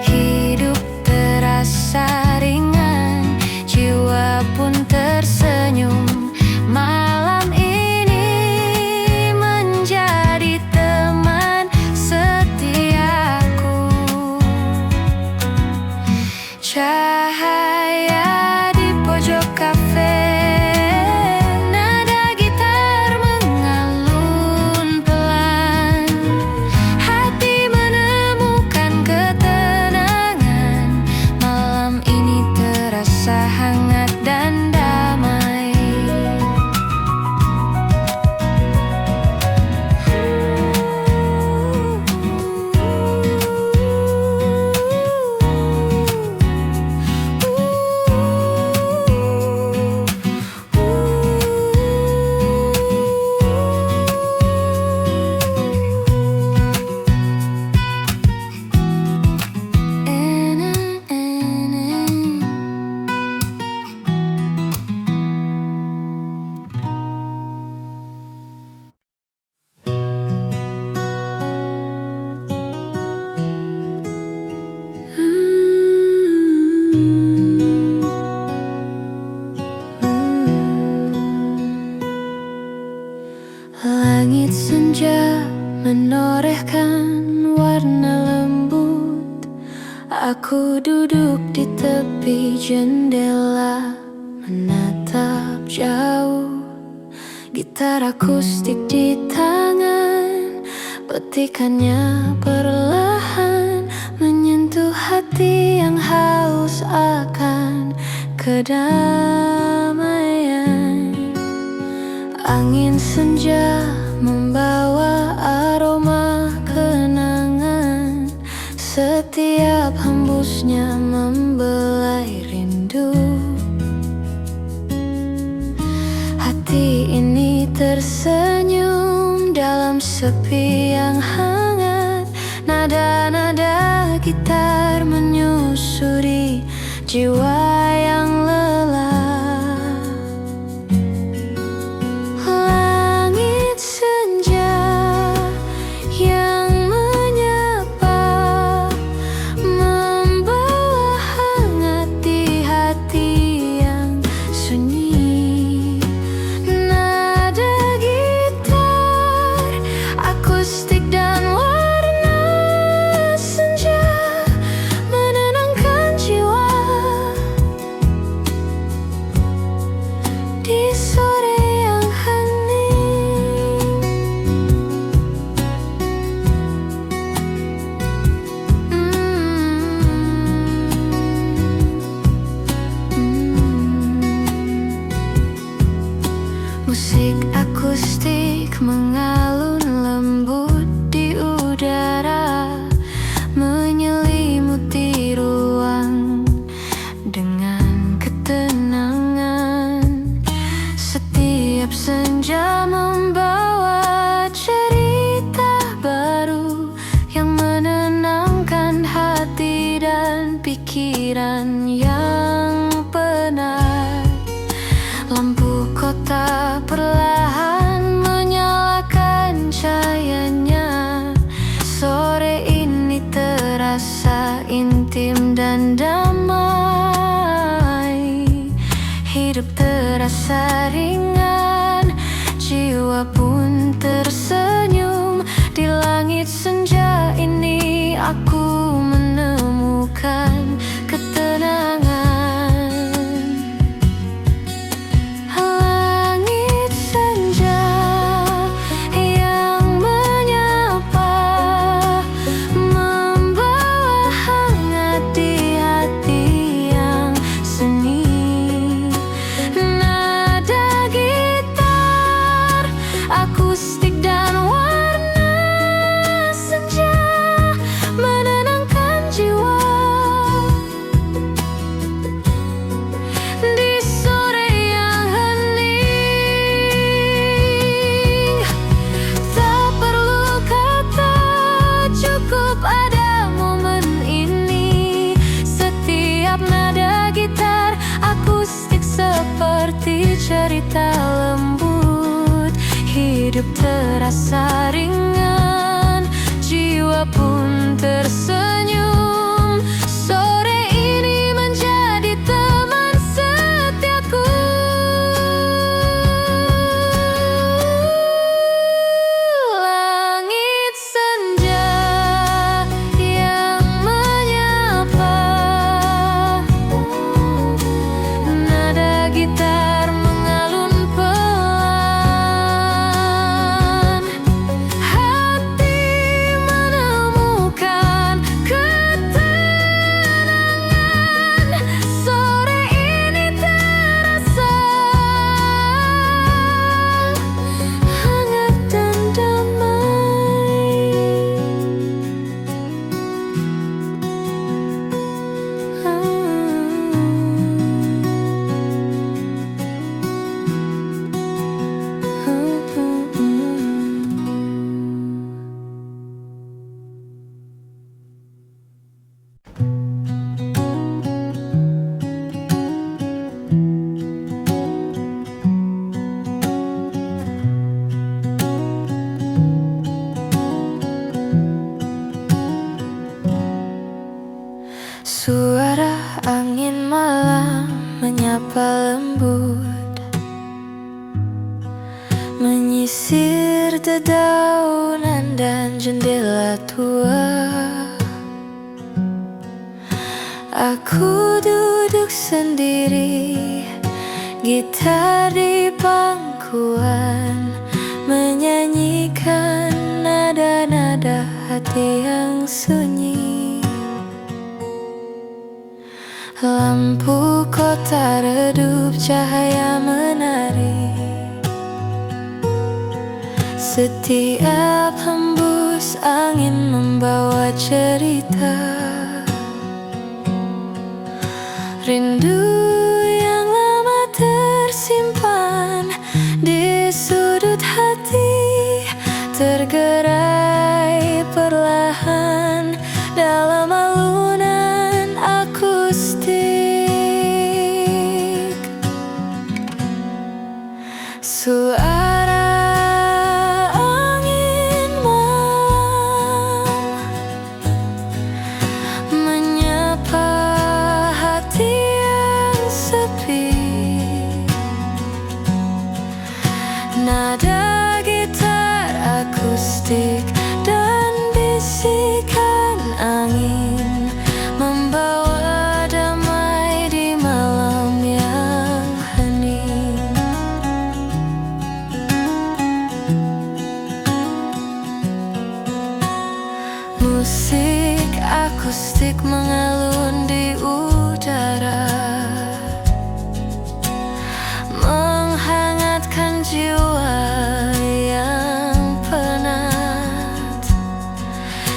Hidup terasa ringan, jiwa pun tersenyum. Malam ini menjadi teman setiaku. Cahaya di pojok kafe, nada gitar mengalun pelan. Hati menemukan ketenangan. Malam ini terasa hangat dan damai. Langit senja menorehkan warna lembut. Aku duduk di tepi jendela menatap jauh. Gitar akustik di tangan, Ketikannya perlahan menyentuh hati yang haus akan kedamaian. Angin senja membawa aroma kenangan, setiap hembusnya membelai rindu. Hati ini tersenyum dalam sepi yang hangat. Nada-nada gitar menyusuri jiwa yang lelah. Langit senja yang menyapa, membawa hangat di hati yang sunyi. Nada gitar, akustik dan warna senja menenangkan jiwa di sore yang hening. Musik akustik mengalun lembut di udara, menyelimuti ruang dengan ketenangan. Setiap senja membawa cerita baru yang menenangkan hati dan pikiran yang penat. Lampu kota perlahan menyalakan cahayanya. Sore ini terasa intim dan damai. Hidup terasa ringan, jiwa pun tersenyum. Di langit senja ini aku menemukan ketenangan. Langit senja yang menyapa, membawa hangat di hati yang seni. Nada gitar, akustik dan warna senja menenangkan jiwa di sore yang hening. Tak perlu kata, cukup ada momen ini. Setiap nada gitar akustik seperti cerita lembut. Hidup terasa ringan, jiwa pun tersenyum. Sore ini menjadi teman setiaku. Langit senja yang menyapa, nada gitar mengalun pelan. Hati menemukan ketenangan. Sore ini terasa hangat dan suara angin malam menyapa lembut, menyisir dedaunan dan jendela tua. Aku duduk sendiri, gitar di pangkuan, menyanyikan nada-nada hati yang sunyi. Lampu kota redup, cahaya menari. Setiap hembus angin membawa cerita. Rindu yang lama tersimpan di sudut hati, tergerai perlahan dalam alunan akustik. Suara angin malam menyapa hati yang sepi. Nada gitar akustik dan bisikan angin membawa damai di malam yang hening. Musik akustik mengalun di udara, menghangatkan jiwa yang penat.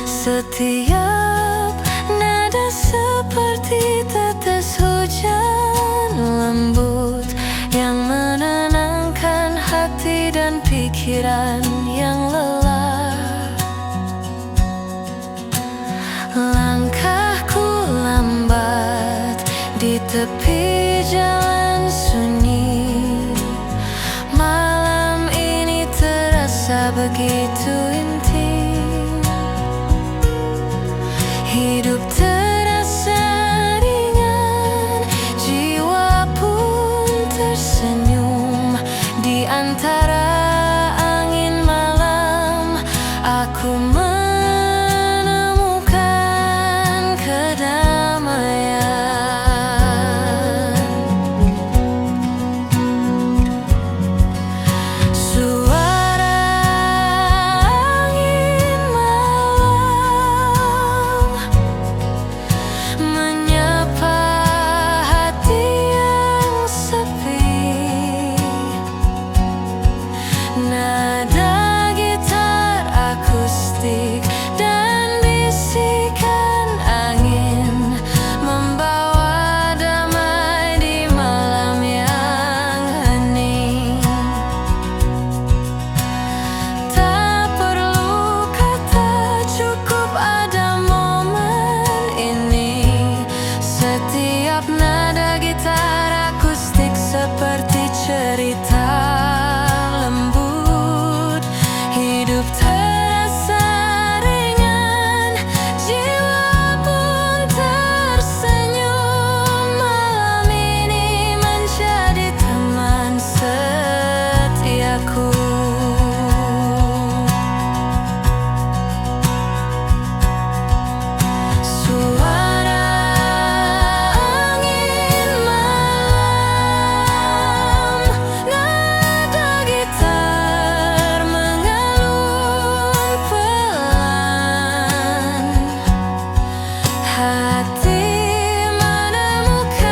Setiap nada seperti tetes hujan lembut yang menenangkan hati dan pikiran yang lelah. Langkahku lambat di tepi jalan sunyi. Malam ini terasa begitu intim. Hidup terasa ringan, jiwa pun tersenyum. Di antara angin malam, aku menemukan kedamaian. Suara angin malam menyapa hati yang sepi. Nada gitar akustik dan bisikan angin membawa damai di malam yang hening. Tak perlu kata, cukup ada momen ini. Setiap nada gitar akustik seperti cerita lembut. Hidup terasa ringan, jiwa pun tersenyum. Malam ini menjadi teman setiaku. Suara angin malam, nada gitar mengalun pelan. Hati menemukan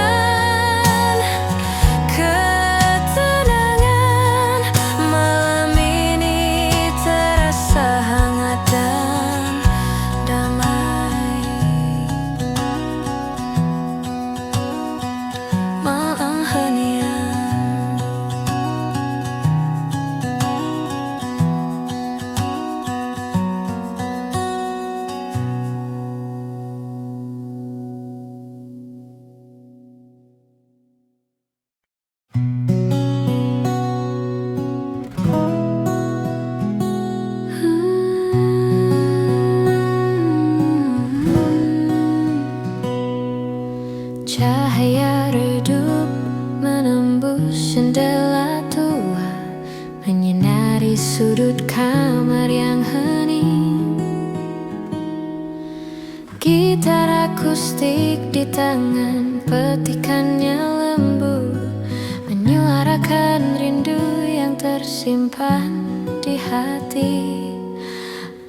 ketenangan. Malam ini terasa hangat dan damai. Malam henian. Cahaya redup menembus jendela tua, menyinari sudut kamar yang hening. Gitar akustik di tangan, petikannya lembut, menyuarakan rindu yang tersimpan di hati.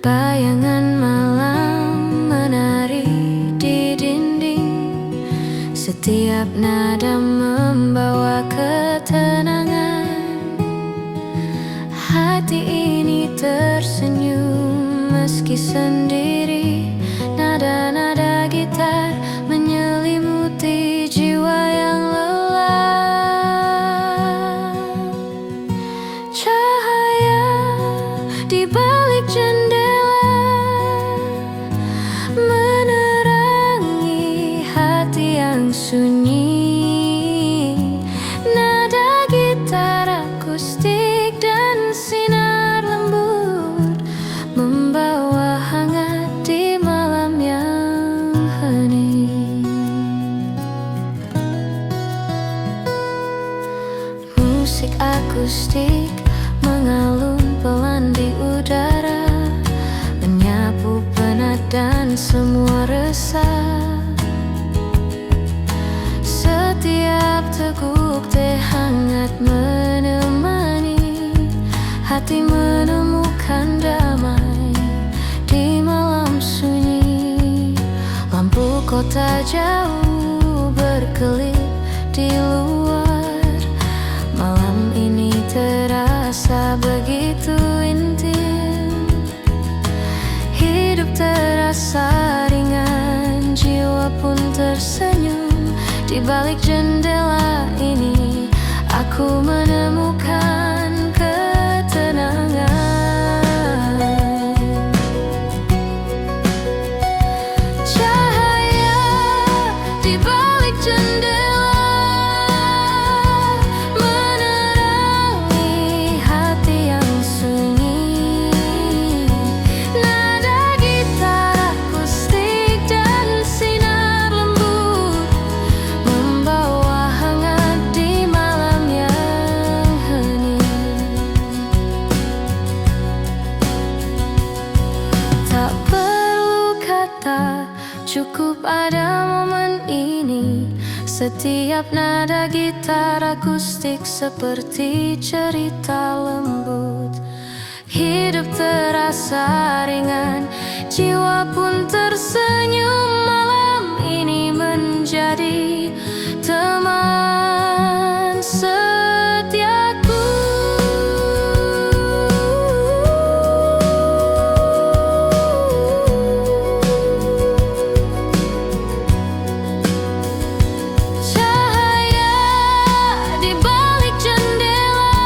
Bayangan malam menari di dinding, setiap nada membawa ketenangan. Hati ini tersenyum meski sendiri, nada-nada gitar menyelimuti jiwa yang lelah. Cahaya di balik jendela menerangi hati yang sunyi. Nada gitar akustik dan sinar lembut membawa hangat di malam yang hening. Musik akustik mengalun pelan di udara, menyapu penat dan semua resah. Setiap teguk teh hangat menemani hati menemukan damai di malam sunyi. Lampu kota jauh berkelip di luar, malam ini terasa begitu intim. Hidup terasa ringan, jiwa pun tersenyum. Di balik jendela ini aku menemukan ketenangan. Cahaya di balik jendela menerangi hati yang sunyi. Nada gitar akustik dan sinar lembut membawa hangat di malam yang hening. Tak perlu kata, cukup ada momen ini. Setiap nada gitar akustik seperti cerita lembut. Hidup terasa ringan, jiwa pun tersenyum. Malam ini menjadi teman setiaku. Cahaya di balik jendela,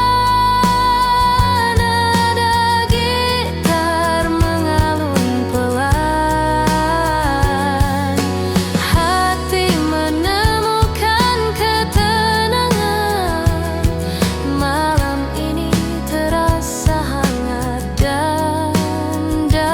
nada gitar mengalun pelan. Hati menemukan ketenangan. Malam ini terasa hangat dan damai.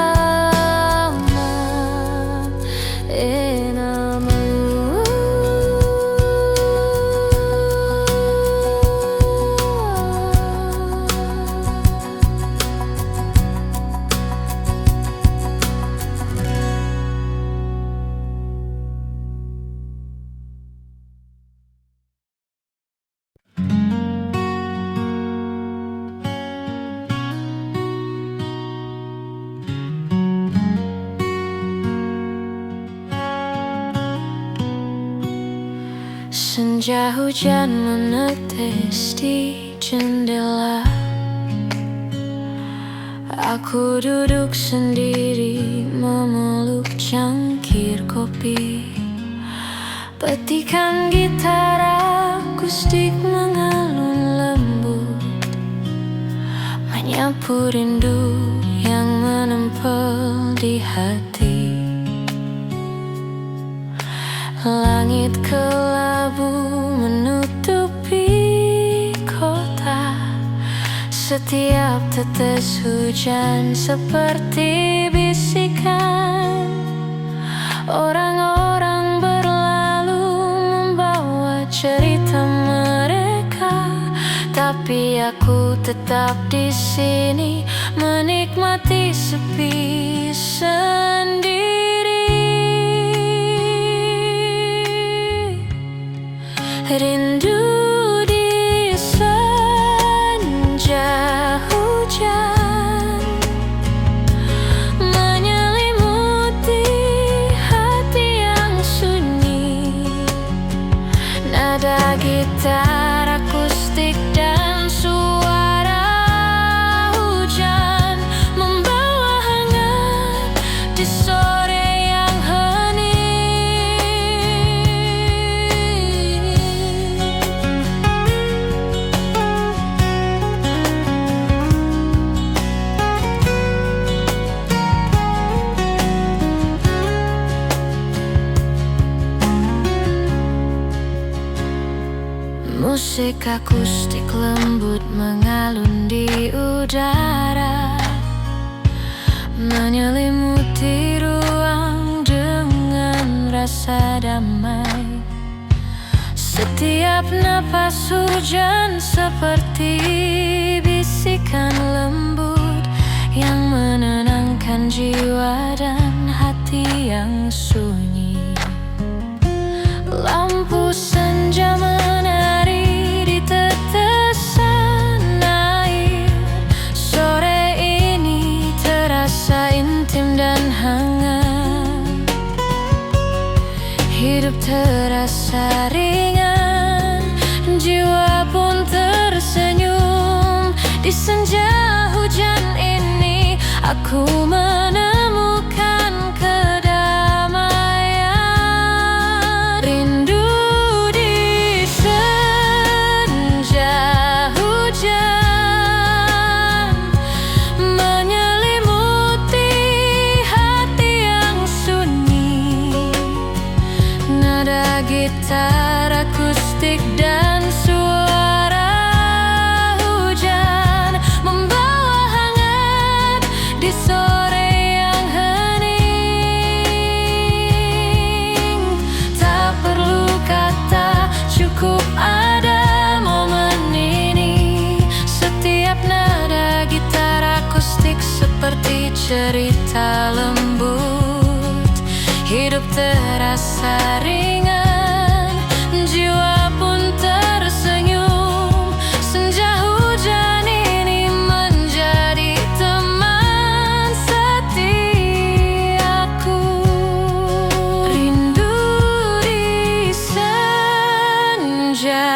Senja hujan menetes di jendela, aku duduk sendiri memeluk cangkir kopi. Petikan gitar akustik mengalun lembut, menyapu rindu yang menempel di hati. Langit kelabu menutupi kota, setiap tetes hujan seperti bisikan. Orang-orang berlalu membawa cerita mereka, tapi aku tetap di sini menikmati sepi sendiri. Rindu di senja hujan Musik akustik lembut mengalun di udara, menyelimuti ruang dengan rasa damai. Setiap napas hujan seperti bisikan lembut yang menenangkan jiwa dan hati yang sunyi. Lampu senja menari di tetesan air. Sore ini terasa intim dan hangat. Hidup terasa ringan, jiwa pun tersenyum. Di senja hujan ini aku menemukan kedamaian. Rindu di senja hujan menyelimuti hati yang sunyi. Nada gitar akustik dan suara hujan membawa hangat di sore yang hening. Tak perlu kata, cukup ada momen ini. Setiap nada gitar akustik seperti cerita lembut. Hidup terasa ringan, jiwa pun tersenyum. Senja hujan ini menjadi teman setiaku. Rindu di senja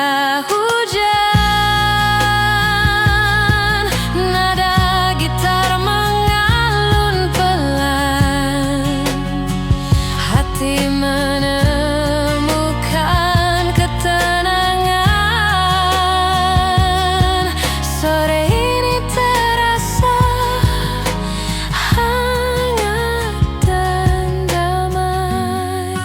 hujan, nada gitar mengalun pelan. Hati menemukan ketenangan. Sore ini terasa hangat dan damai.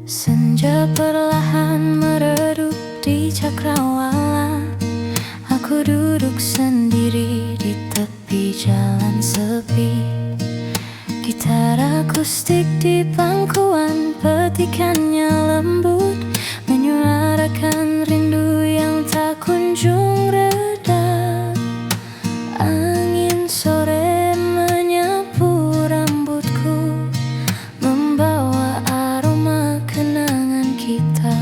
Senja perlahan meredup di cakrawala. Aku duduk sendiri di tepi jalan sepi. Gitar akustik di pangkuan, petikannya lembut, menyuarakan rindu yang tak kunjung reda. Angin sore menyapu rambutku, membawa aroma kenangan kita.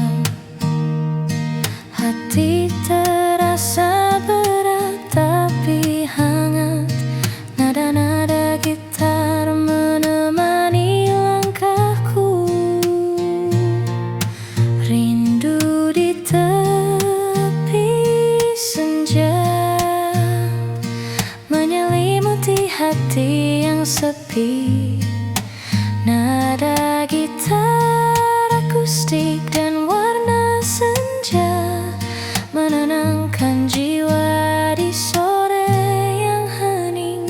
Hati terasa berat tapi hangat. Nada-nada gitar menemani langkahku. Rindu di tepi senja menyelimuti hati yang sepi. Nada gitar akustik dan warna senja menenangkan jiwa di sore yang hening.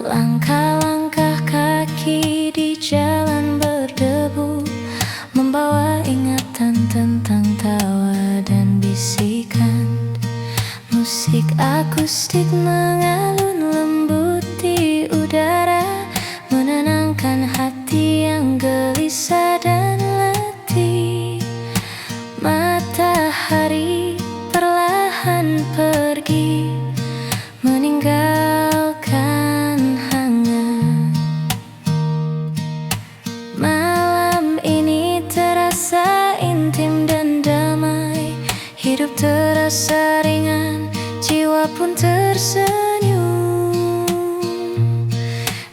Langkah-langkah kaki di jalan berdebu, membawa ingatan tentang tawa dan bisikan. Musik akustik mengalun lembut di udara, menenangkan hati yang gelisah dan letih. Matahari perlahan pergi, meninggalkan hangat. Malam ini terasa intim dan damai. Hidup terasa ringan, jiwa pun tersenyum.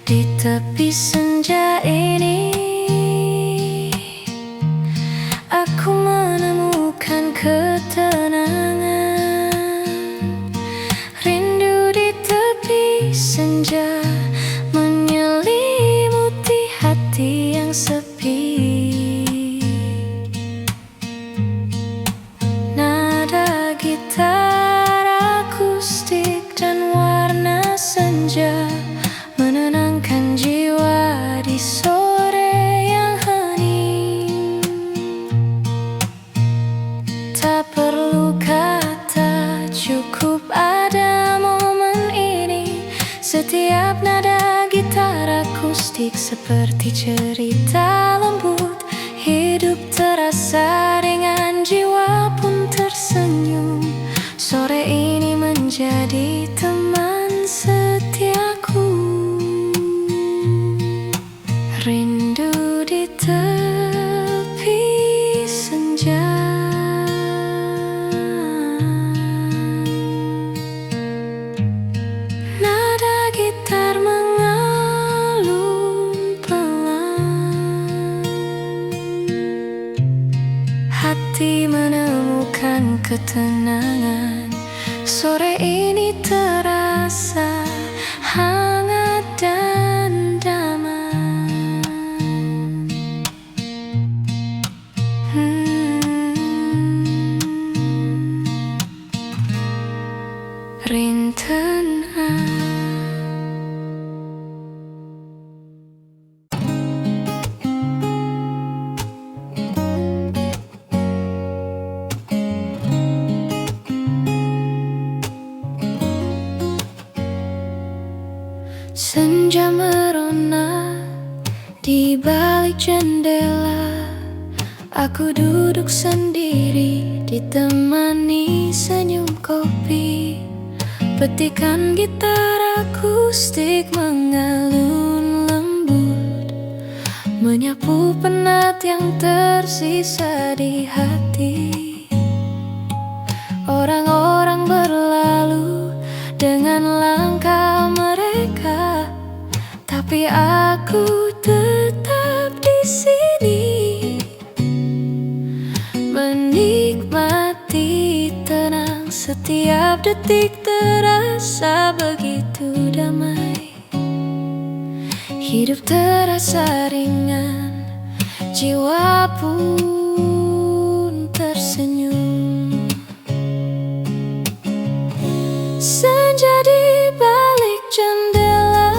Di tepi senja ini aku menemukan ketenangan. yang sepi. Nada gitar akustik dan warna senja menenangkan jiwa di sore yang hening. Tak perlu kata, cukup ada momen ini. Setiap nada gitar akustik seperti cerita lembut. Hidup terasa ringan, jiwa pun tersenyum. Sore ini menjadi teman setiaku. Rindu di tepi senja. Nada gitar mengalun pelan. Hati menemukan ketenangan. Sore ini terasa hangat dan damai. Rintangan. Senja merona di balik jendela. Aku duduk sendiri ditemani senyum kopi. Petikan gitar akustik mengalun lembut, menyapu penat yang tersisa di hati. Orang-orang berlalu dengan langkah mereka, tapi aku tetap di sini, menikmati tenang. Setiap detik terasa begitu damai. Hidup terasa ringan, jiwa pun tersenyum. Senja di balik jendela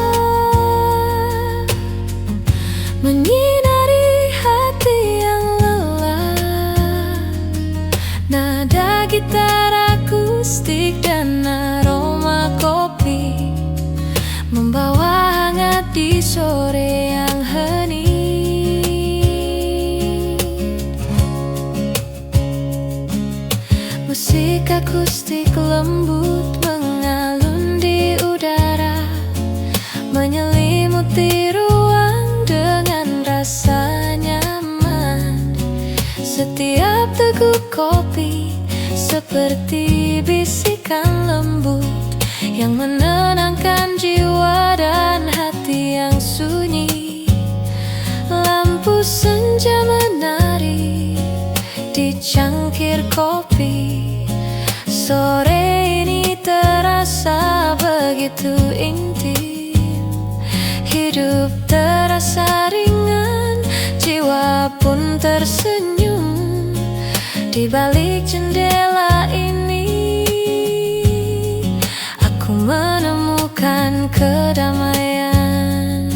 menyinari hati yang lelah. Nada gitar akustik dan aroma kopi membawa hangat di sore yang hening. Musik akustik lembut mengalun di udara, menyelimuti ruang dengan rasa nyaman. Setiap teguk kopi seperti bisikan lembut yang menenangkan jiwa dan hati yang sunyi. Lampu senja menari di cangkir kopi. Sore ini terasa begitu intim. Hidup terasa ringan, jiwa pun tersenyum. Di balik jendela ini aku menemukan kedamaian.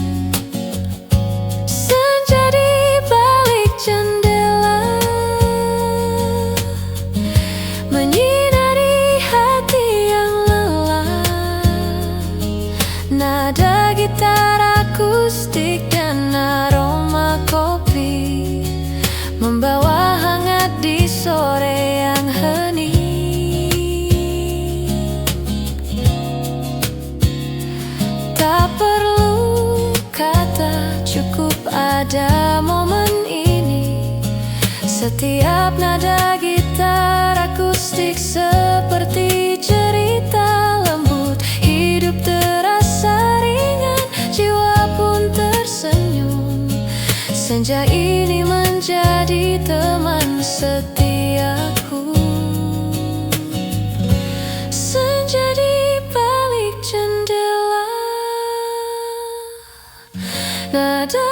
Senja di balik jendela menyinari hati yang lelah. Nada gitar akustik dan aroma kopi membawa hangat di sore yang hening. Tak perlu kata, cukup ada momen ini. Setiap nada gitar akustik seperti cerita lembut. Hidup terasa ringan, jiwa pun tersenyum. Senja ini menjadi teman setiaku. Senja di balik jendela, nada